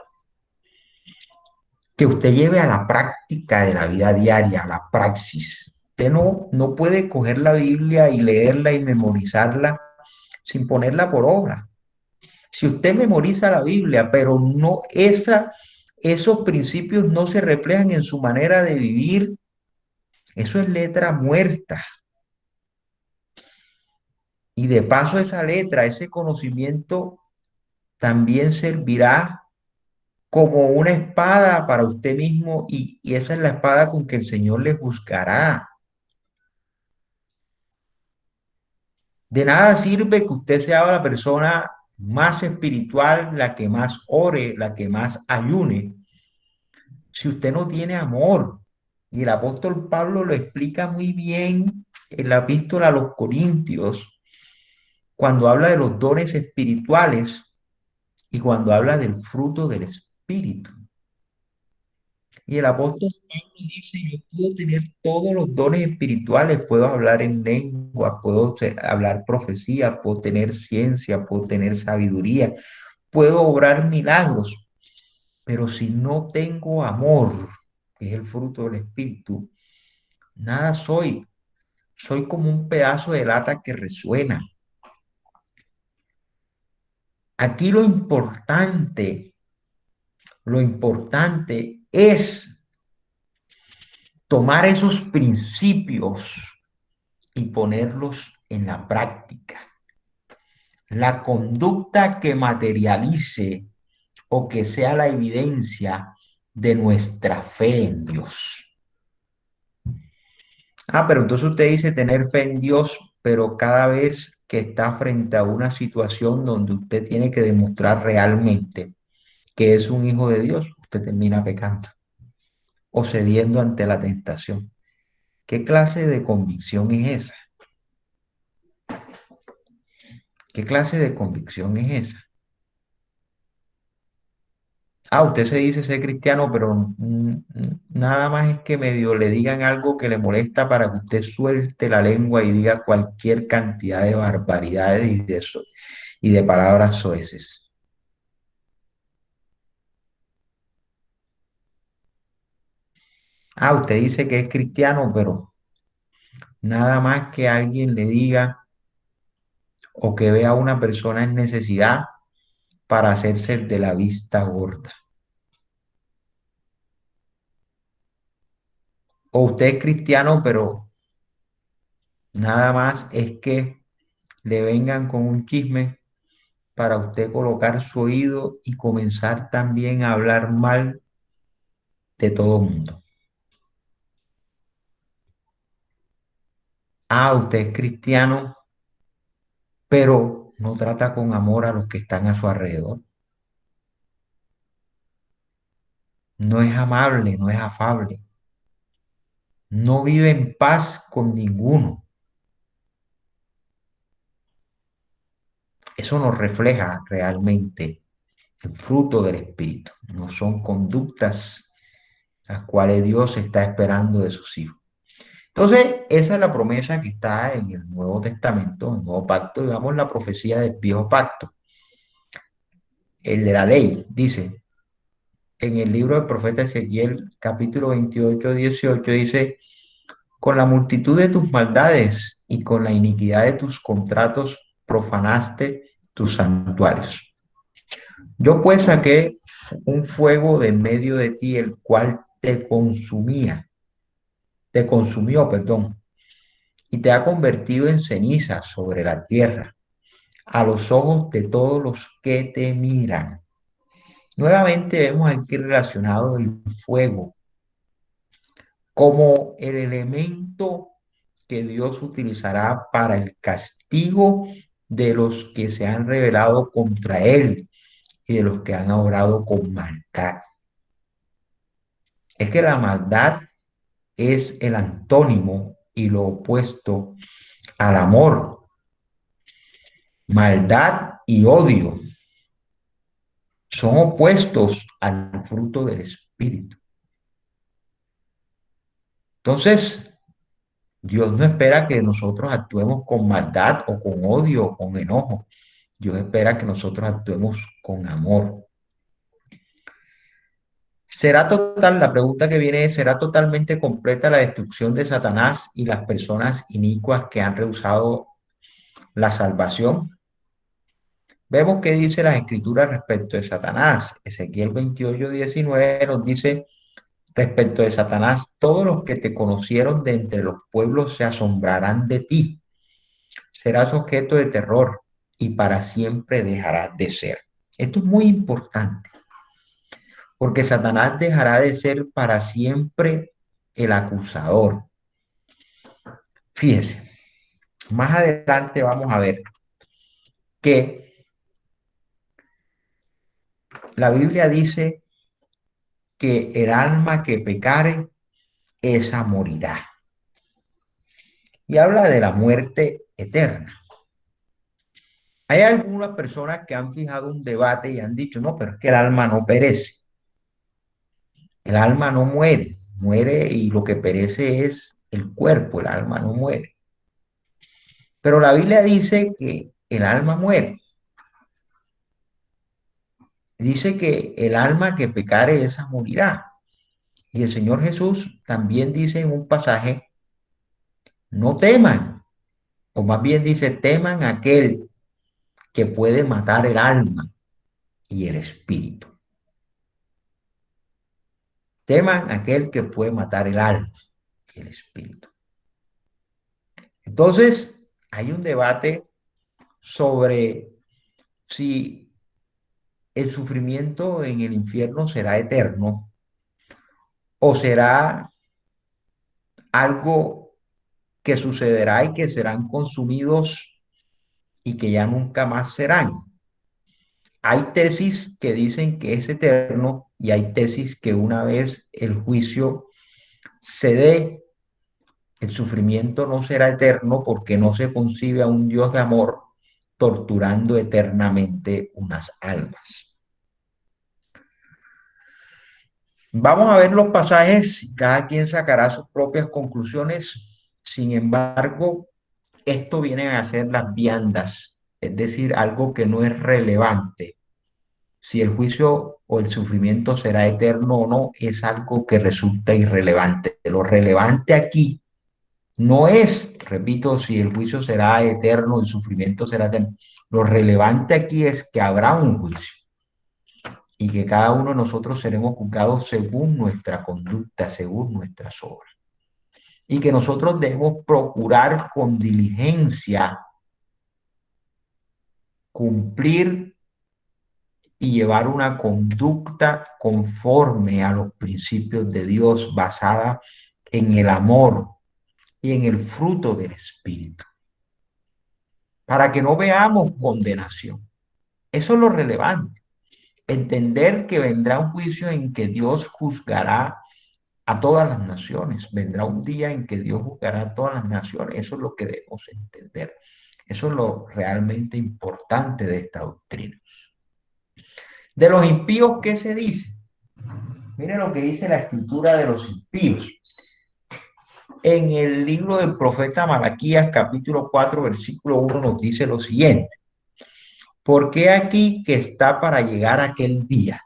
que usted lleve a la práctica de la vida diaria, a la praxis. Usted no puede coger la Biblia y leerla y memorizarla sin ponerla por obra. Si usted memoriza la Biblia, pero esos principios no se reflejan en su manera de vivir, eso es letra muerta. Y de paso esa letra, ese conocimiento también servirá como una espada para usted mismo y esa es la espada con que el Señor le juzgará. De nada sirve que usted sea la persona más espiritual, la que más ore, la que más ayune, si usted no tiene amor. Y el apóstol Pablo lo explica muy bien en la epístola a los Corintios, cuando habla de los dones espirituales y cuando habla del fruto del Espíritu. Y el apóstol Pablo dice, yo puedo tener todos los dones espirituales, puedo hablar en lengua, puedo hablar profecía, puedo tener ciencia, puedo tener sabiduría, puedo obrar milagros, pero si no tengo amor, que es el fruto del Espíritu, nada soy. Soy como un pedazo de lata que resuena. Aquí lo importante es tomar esos principios y ponerlos en la práctica. La conducta que materialice o que sea la evidencia de nuestra fe en Dios. Pero entonces usted dice tener fe en Dios, pero cada vez que está frente a una situación donde usted tiene que demostrar realmente que es un hijo de Dios, usted termina pecando o cediendo ante la tentación. ¿Qué clase de convicción es esa? ¿Qué clase de convicción es esa? Usted se dice ser cristiano, pero nada más es que medio le digan algo que le molesta para que usted suelte la lengua y diga cualquier cantidad de barbaridades y de eso, y de palabras soeces. Usted dice que es cristiano, pero nada más que alguien le diga o que vea a una persona en necesidad para hacerse el de la vista gorda. O usted es cristiano, pero nada más es que le vengan con un chisme para usted colocar su oído y comenzar también a hablar mal de todo el mundo. Usted es cristiano, pero no trata con amor a los que están a su alrededor. No es amable, no es afable. No vive en paz con ninguno. Eso no refleja realmente el fruto del Espíritu. No son conductas las cuales Dios está esperando de sus hijos. Entonces, esa es la promesa que está en el Nuevo Testamento, el Nuevo Pacto, digamos la profecía del Viejo Pacto, el de la ley. Dice, en el libro del profeta Ezequiel, capítulo 28, 18, dice, con la multitud de tus maldades y con la iniquidad de tus contratos profanaste tus santuarios. Yo pues saqué un fuego de en medio de ti, el cual te consumió, perdón, y te ha convertido en ceniza sobre la tierra, a los ojos de todos los que te miran. Nuevamente vemos aquí relacionado el fuego como el elemento que Dios utilizará para el castigo de los que se han rebelado contra Él y de los que han obrado con maldad. Es que la maldad es el antónimo y lo opuesto al amor. Maldad y odio son opuestos al fruto del Espíritu. Entonces, Dios no espera que nosotros actuemos con maldad o con odio o con enojo. Dios espera que nosotros actuemos con amor. La pregunta que viene es, ¿será totalmente completa la destrucción de Satanás y las personas inicuas que han rehusado la salvación? Vemos qué dice las escrituras respecto de Satanás. Ezequiel 28, 19 nos dice respecto de Satanás, todos los que te conocieron de entre los pueblos se asombrarán de ti. serás objeto de terror y para siempre dejarás de ser. Esto es muy importante, porque Satanás dejará de ser para siempre el acusador. Fíjese, más adelante vamos a ver que la Biblia dice que el alma que pecare, esa morirá. Y habla de la muerte eterna. Hay algunas personas que han fijado un debate y han dicho, no, pero es que el alma no perece. El alma no muere, muere y lo que perece es el cuerpo, el alma no muere. Pero la Biblia dice que el alma muere. Dice que el alma que pecare, esa morirá. Y el Señor Jesús también dice en un pasaje, no teman, o más bien dice, teman a aquel que puede matar el alma y el espíritu. Teman a aquel que puede matar el alma y el espíritu. Entonces, hay un debate sobre si el sufrimiento en el infierno será eterno o será algo que sucederá y que serán consumidos y que ya nunca más serán. Hay tesis que dicen que es eterno y hay tesis que una vez el juicio se dé, el sufrimiento no será eterno porque no se concibe a un Dios de amor torturando eternamente unas almas. Vamos a ver los pasajes, cada quien sacará sus propias conclusiones. Sin embargo, esto viene a ser las viandas, es decir, algo que no es relevante. Si el juicio o el sufrimiento será eterno o no, es algo que resulta irrelevante. Lo relevante aquí no es, repito, si el juicio será eterno, el sufrimiento será eterno. Lo relevante aquí es que habrá un juicio y que cada uno de nosotros seremos juzgados según nuestra conducta, según nuestras obras. Y que nosotros debemos procurar con diligencia cumplir y llevar una conducta conforme a los principios de Dios, basada en el amor y en el fruto del Espíritu, para que no veamos condenación. Eso es lo relevante. Entender que vendrá un juicio en que Dios juzgará a todas las naciones. Vendrá un día en que Dios juzgará a todas las naciones. Eso es lo que debemos entender. Eso es lo realmente importante de esta doctrina. De los impíos, ¿qué se dice? Miren lo que dice la escritura de los impíos. En el libro del profeta Malaquías, capítulo 4, versículo 1, nos dice lo siguiente. Porque aquí que está para llegar aquel día,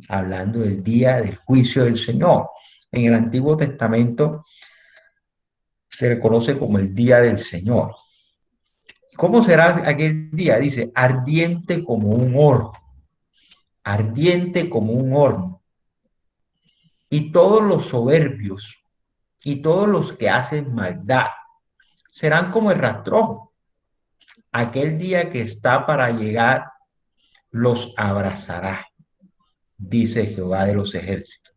hablando del día del juicio del Señor. En el Antiguo Testamento se le conoce como el día del Señor. ¿Cómo será aquel día? Dice, ardiente como un horno, ardiente como un horno. Y todos los soberbios y todos los que hacen maldad serán como el rastrojo. Aquel día que está para llegar los abrazará, dice Jehová de los ejércitos,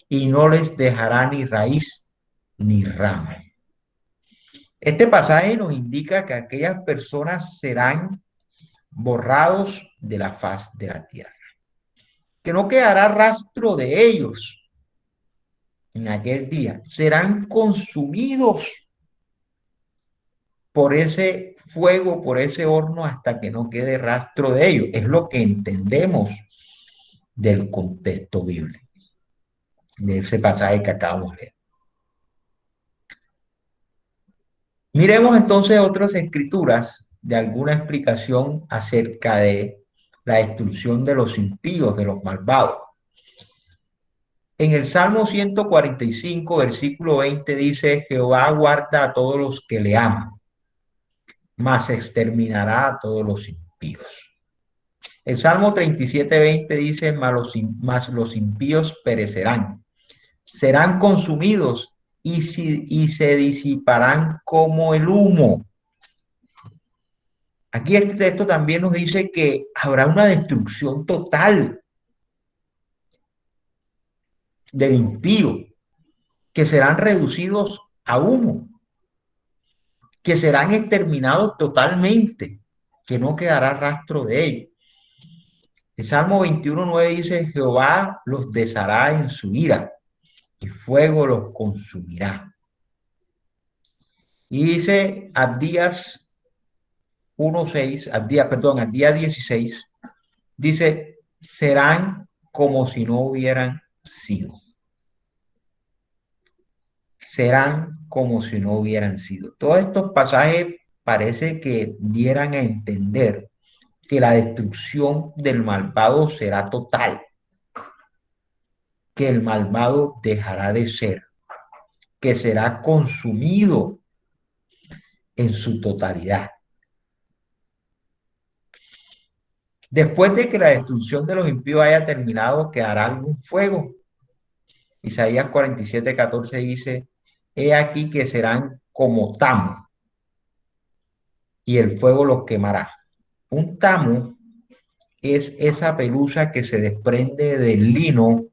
y no les dejará ni raíz ni rama. Este pasaje nos indica que aquellas personas serán borrados de la faz de la tierra, que no quedará rastro de ellos en aquel día, serán consumidos por ese fuego, por ese horno, hasta que no quede rastro de ellos. Es lo que entendemos del contexto bíblico, de ese pasaje que acabamos de leer. Miremos entonces otras escrituras de alguna explicación acerca de la destrucción de los impíos, de los malvados. En el Salmo 145, versículo 20 dice, Jehová guarda a todos los que le aman, mas exterminará a todos los impíos. El Salmo 37, 20 dice, mas los impíos perecerán, serán consumidos y se disiparán como el humo. Aquí este texto también nos dice que habrá una destrucción total del impío, que serán reducidos a humo, que serán exterminados totalmente, que no quedará rastro de ellos. El Salmo 21:9 dice, Jehová los deshará en su ira y fuego los consumirá. Y dice Abdías 1:6, Abdías 16, dice, serán como si no hubieran sido. Serán como si no hubieran sido. Todos estos pasajes parece que dieran a entender que la destrucción del malvado será total, que el malvado dejará de ser, que será consumido en su totalidad. Después de que la destrucción de los impíos haya terminado, quedará algún fuego. Isaías 47:14 dice, he aquí que serán como tamo y el fuego los quemará. Un tamo es esa pelusa que se desprende del lino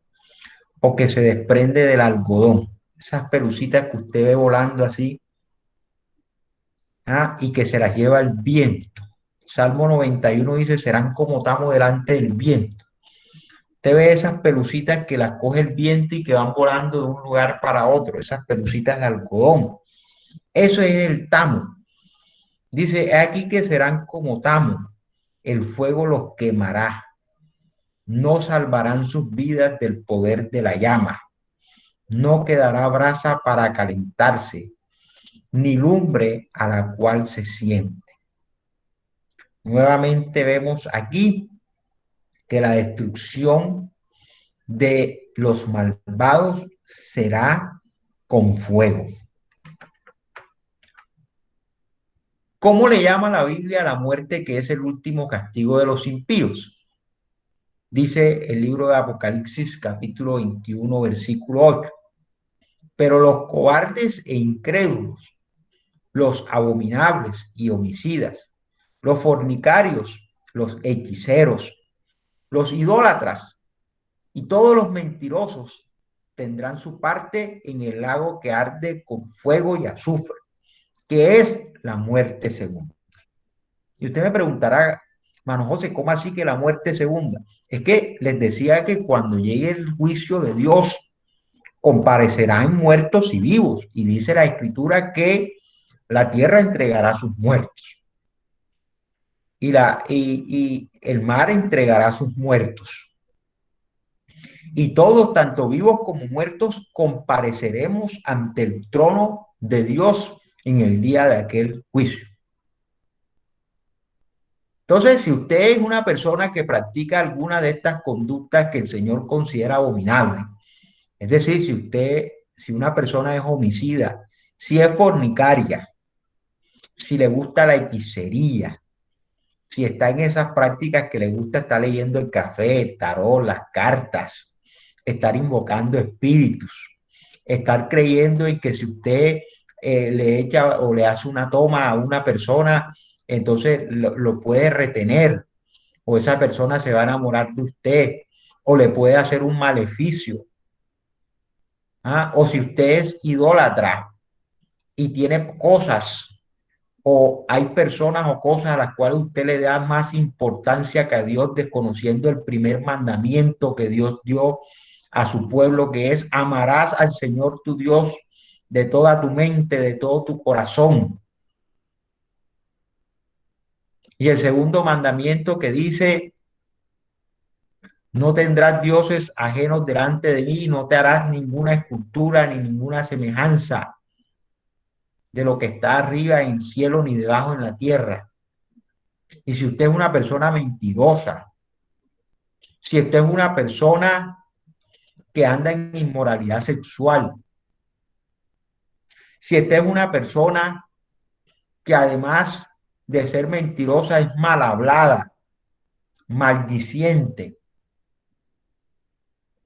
o que se desprende del algodón. Esas pelucitas que usted ve volando así, y que se las lleva el viento. Salmo 91 dice, serán como tamo delante del viento. Usted ve esas pelucitas que las coge el viento y que van volando de un lugar para otro, esas pelucitas de algodón. Eso es el tamo. Dice, aquí que serán como tamo, el fuego los quemará, no salvarán sus vidas del poder de la llama, no quedará brasa para calentarse, ni lumbre a la cual se siente. Nuevamente vemos aquí que la destrucción de los malvados será con fuego. ¿Cómo le llama la Biblia a la muerte que es el último castigo de los impíos? Dice el libro de Apocalipsis capítulo 21 versículo 8. Pero los cobardes e incrédulos, los abominables y homicidas, los fornicarios, los hechiceros, los idólatras y todos los mentirosos tendrán su parte en el lago que arde con fuego y azufre, que es la muerte segunda. Y usted me preguntará, mano José, ¿cómo así que la muerte segunda? Es que les decía que cuando llegue el juicio de Dios, comparecerán muertos y vivos. Y dice la escritura que la tierra entregará sus muertos y el mar entregará sus muertos. Y todos, tanto vivos como muertos, compareceremos ante el trono de Dios en el día de aquel juicio. Entonces, si usted es una persona que practica alguna de estas conductas que el Señor considera abominable, es decir, si una persona es homicida, si es fornicaria, si le gusta la hechicería, si está en esas prácticas que le gusta estar leyendo el café, el tarot, las cartas, estar invocando espíritus, estar creyendo en que si usted le echa o le hace una toma a una persona, entonces lo puede retener, o esa persona se va a enamorar de usted, o le puede hacer un maleficio. O si usted es idólatra y tiene cosas o hay personas o cosas a las cuales usted le da más importancia que a Dios, desconociendo el primer mandamiento que Dios dio a su pueblo, que es amarás al Señor tu Dios de toda tu mente, de todo tu corazón. Y el segundo mandamiento que dice, no tendrás dioses ajenos delante de mí, no te harás ninguna escultura ni ninguna semejanza de lo que está arriba en el cielo ni debajo en la tierra. Y si usted es una persona mentirosa, si usted es una persona que anda en inmoralidad sexual, si usted es una persona que además de ser mentirosa es mal hablada, maldiciente,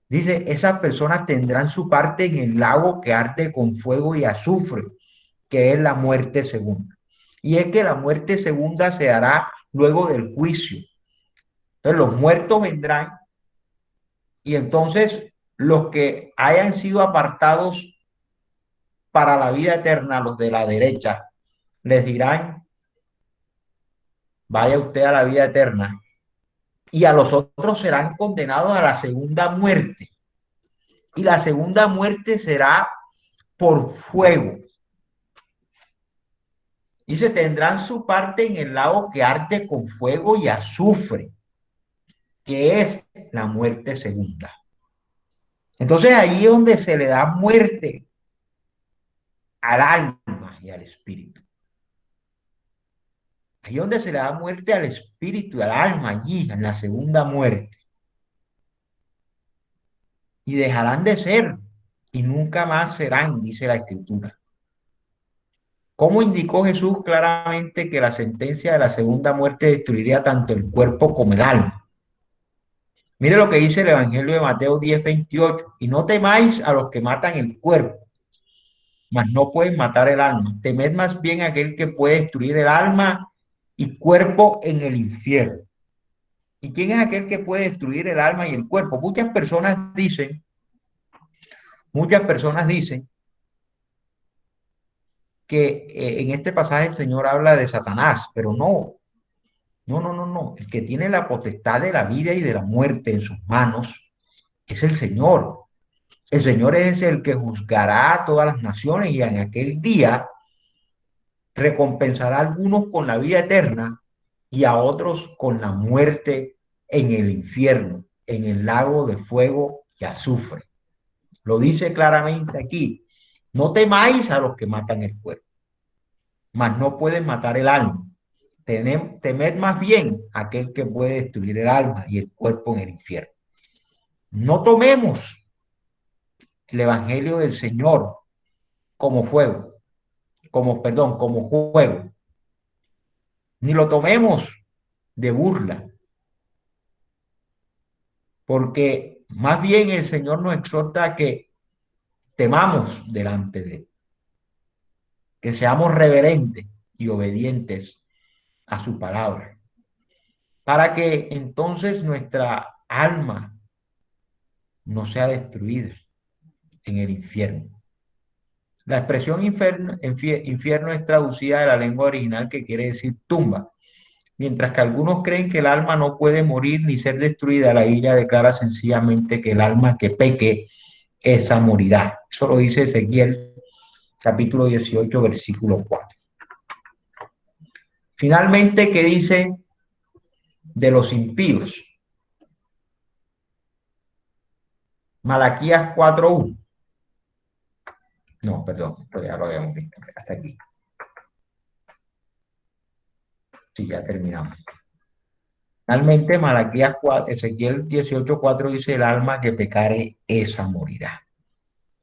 dice, esas personas tendrán su parte en el lago que arde con fuego y azufre, que es la muerte segunda. y es que la muerte segunda se dará luego del juicio. Entonces los muertos vendrán y entonces los que hayan sido apartados para la vida eterna, los de la derecha, les dirán, vaya usted a la vida eterna, y a los otros serán condenados a la segunda muerte. Y la segunda muerte será por fuego. Y se tendrán su parte en el lago que arde con fuego y azufre, que es la muerte segunda. Entonces ahí es donde se le da muerte al alma y al espíritu. Ahí es donde se le da muerte al espíritu y al alma, allí en la segunda muerte. Y dejarán de ser y nunca más serán, dice la escritura. ¿Cómo indicó Jesús claramente que la sentencia de la segunda muerte destruiría tanto el cuerpo como el alma? Mire lo que dice el Evangelio de Mateo 10:28. Y no temáis a los que matan el cuerpo, mas no pueden matar el alma. Temed más bien a aquel que puede destruir el alma y cuerpo en el infierno. ¿Y quién es aquel que puede destruir el alma y el cuerpo? Muchas personas dicen que en este pasaje el Señor habla de Satanás, pero no, no, no, no, no. El que tiene la potestad de la vida y de la muerte en sus manos es el Señor. El Señor es el que juzgará a todas las naciones y en aquel día recompensará a algunos con la vida eterna y a otros con la muerte en el infierno, en el lago de fuego y azufre. Lo dice claramente aquí. No temáis a los que matan el cuerpo, mas no pueden matar el alma. Temed más bien a aquel que puede destruir el alma y el cuerpo en el infierno. No tomemos el evangelio del Señor como fuego, como juego, ni lo tomemos de burla, porque más bien el Señor nos exhorta a que temamos delante de él, que seamos reverentes y obedientes a su palabra, para que entonces nuestra alma no sea destruida en el infierno. La expresión infierno es traducida de la lengua original que quiere decir tumba, mientras que algunos creen que el alma no puede morir ni ser destruida. La Biblia declara sencillamente que el alma que peque, esa morirá. Eso lo dice Ezequiel capítulo 18, versículo 4. Finalmente, ¿qué dice de los impíos? Malaquías 4:1. No, perdón, esto ya lo habíamos visto. Hasta aquí. Sí, ya terminamos. Finalmente, Malaquías 4, Ezequiel 18:4 dice: el alma que pecare, esa morirá.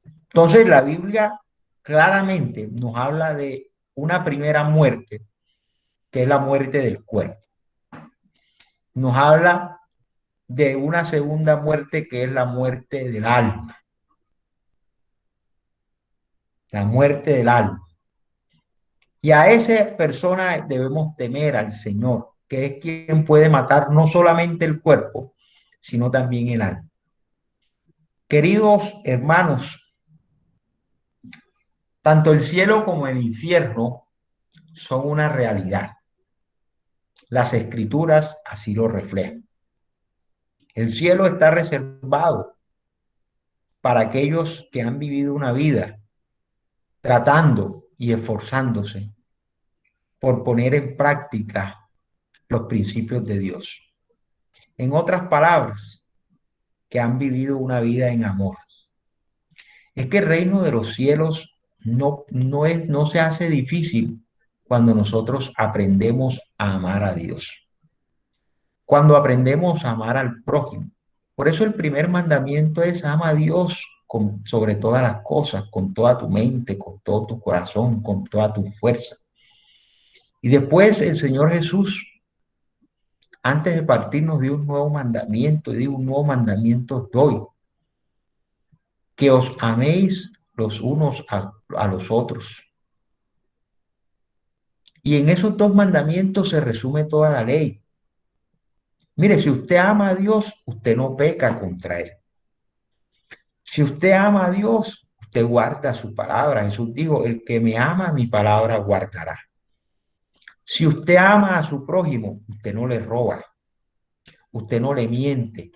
Entonces, la Biblia claramente nos habla de una primera muerte, que es la muerte del cuerpo. Nos habla de una segunda muerte, que es la muerte del alma. La muerte del alma. Y a esa persona debemos temer al Señor, que es quien puede matar no solamente el cuerpo, sino también el alma. Queridos hermanos, tanto el cielo como el infierno son una realidad. Las escrituras así lo reflejan. El cielo está reservado para aquellos que han vivido una vida tratando y esforzándose por poner en práctica los principios de Dios. En otras palabras, que han vivido una vida en amor. Es que el reino de los cielos no se hace difícil cuando nosotros aprendemos a amar a Dios, cuando aprendemos a amar al prójimo. Por eso el primer mandamiento es ama a Dios sobre todas las cosas, con toda tu mente, con todo tu corazón, con toda tu fuerza. Y después el Señor Jesús, antes de partir, nos dio un nuevo mandamiento, y digo, un nuevo mandamiento os doy, que os améis los unos a los otros. Y en esos dos mandamientos se resume toda la ley. Mire, si usted ama a Dios, usted no peca contra Él. Si usted ama a Dios, usted guarda su palabra. Jesús dijo, el que me ama, mi palabra guardará. Si usted ama a su prójimo, usted no le roba, usted no le miente,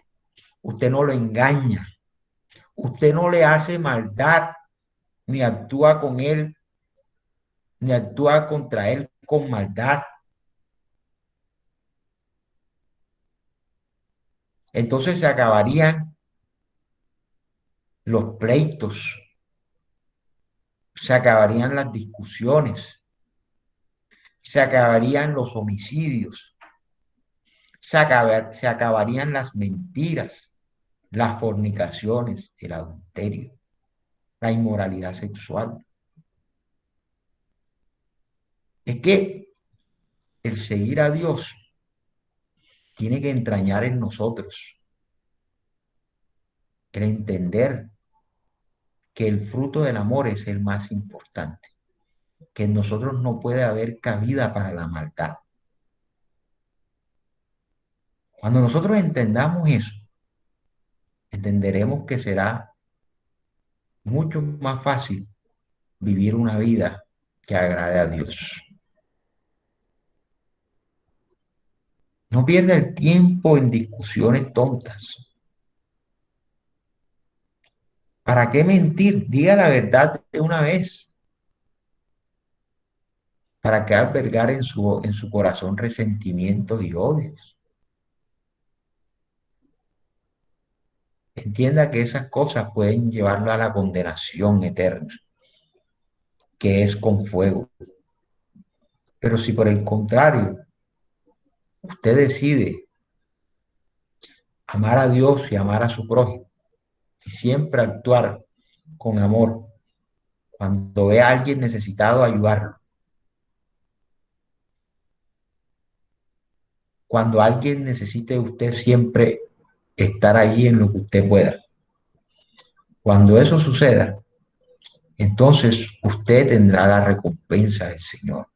usted no lo engaña, usted no le hace maldad, ni actúa con él, ni actúa contra él con maldad. Entonces se acabarían los pleitos, se acabarían las discusiones, se acabarían los homicidios, se acabarían las mentiras, las fornicaciones, el adulterio, la inmoralidad sexual. Es que el seguir a Dios tiene que entrañar en nosotros el entender que el fruto del amor es el más importante, que en nosotros no puede haber cabida para la maldad. Cuando nosotros entendamos eso, entenderemos que será mucho más fácil vivir una vida que agrade a Dios. No pierda el tiempo en discusiones tontas. ¿Para qué mentir? Diga la verdad de una vez. ¿Para qué albergar en su corazón resentimientos y odios? Entienda que esas cosas pueden llevarlo a la condenación eterna, que es con fuego. Pero si por el contrario usted decide amar a Dios y amar a su prójimo y siempre actuar con amor, cuando ve a alguien necesitado, ayudarlo. Cuando alguien necesite, usted siempre estar ahí en lo que usted pueda. Cuando eso suceda, entonces usted tendrá la recompensa del Señor.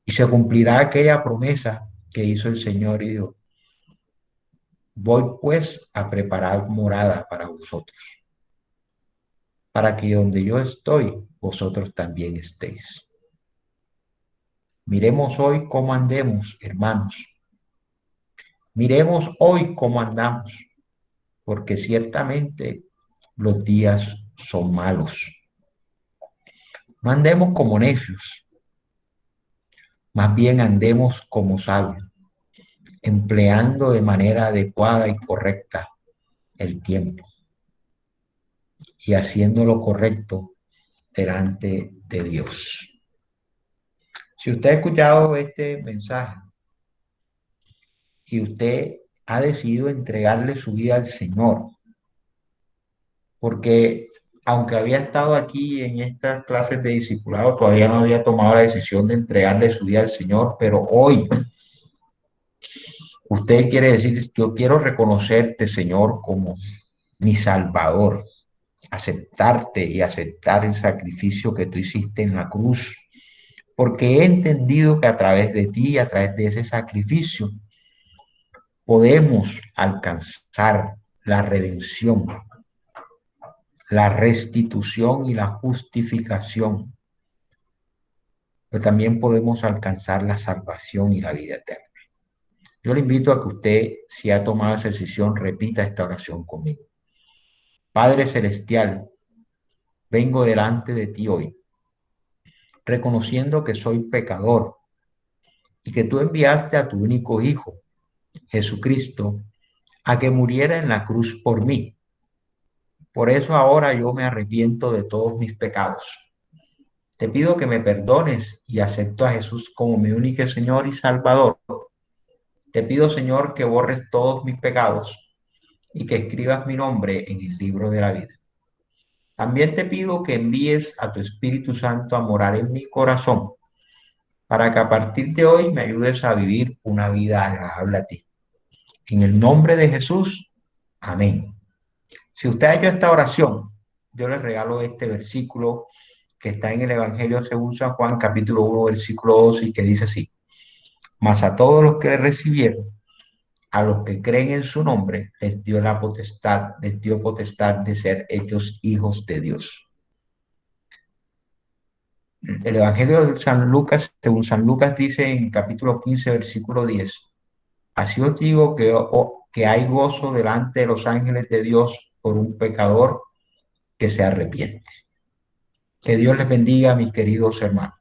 Y se cumplirá aquella promesa que hizo el Señor y dijo, voy pues a preparar morada para vosotros, para que donde yo estoy, vosotros también estéis. Miremos hoy cómo andemos, hermanos. Miremos hoy cómo andamos, porque ciertamente los días son malos. No andemos como necios, más bien andemos como sabios, empleando de manera adecuada y correcta el tiempo y haciendo lo correcto delante de Dios. Si usted ha escuchado este mensaje y usted ha decidido entregarle su vida al Señor, porque aunque había estado aquí en estas clases de discipulado, todavía no había tomado la decisión de entregarle su vida al Señor, pero hoy usted quiere decir, yo quiero reconocerte, Señor, como mi Salvador, aceptarte y aceptar el sacrificio que tú hiciste en la cruz, porque he entendido que a través de ti, a través de ese sacrificio, podemos alcanzar la redención, la restitución y la justificación, pero también podemos alcanzar la salvación y la vida eterna. Yo le invito a que usted, si ha tomado esa decisión, repita esta oración conmigo. Padre Celestial, vengo delante de ti hoy, reconociendo que soy pecador y que tú enviaste a tu único Hijo, Jesucristo, a que muriera en la cruz por mí. Por eso ahora yo me arrepiento de todos mis pecados. Te pido que me perdones y acepto a Jesús como mi único Señor y Salvador. Te pido, Señor, que borres todos mis pecados y que escribas mi nombre en el libro de la vida. También te pido que envíes a tu Espíritu Santo a morar en mi corazón, para que a partir de hoy me ayudes a vivir una vida agradable a ti. En el nombre de Jesús, amén. Si usted ha hecho esta oración, yo le regalo este versículo que está en el Evangelio según San Juan, capítulo 1 versículo 12, y que dice así: Mas a todos los que le recibieron, a los que creen en su nombre, les dio potestad de ser hechos hijos de Dios. El Evangelio de San Lucas, según San Lucas, dice en capítulo 15 versículo 10: Así os digo que hay gozo delante de los ángeles de Dios por un pecador que se arrepiente. Que Dios les bendiga, mis queridos hermanos.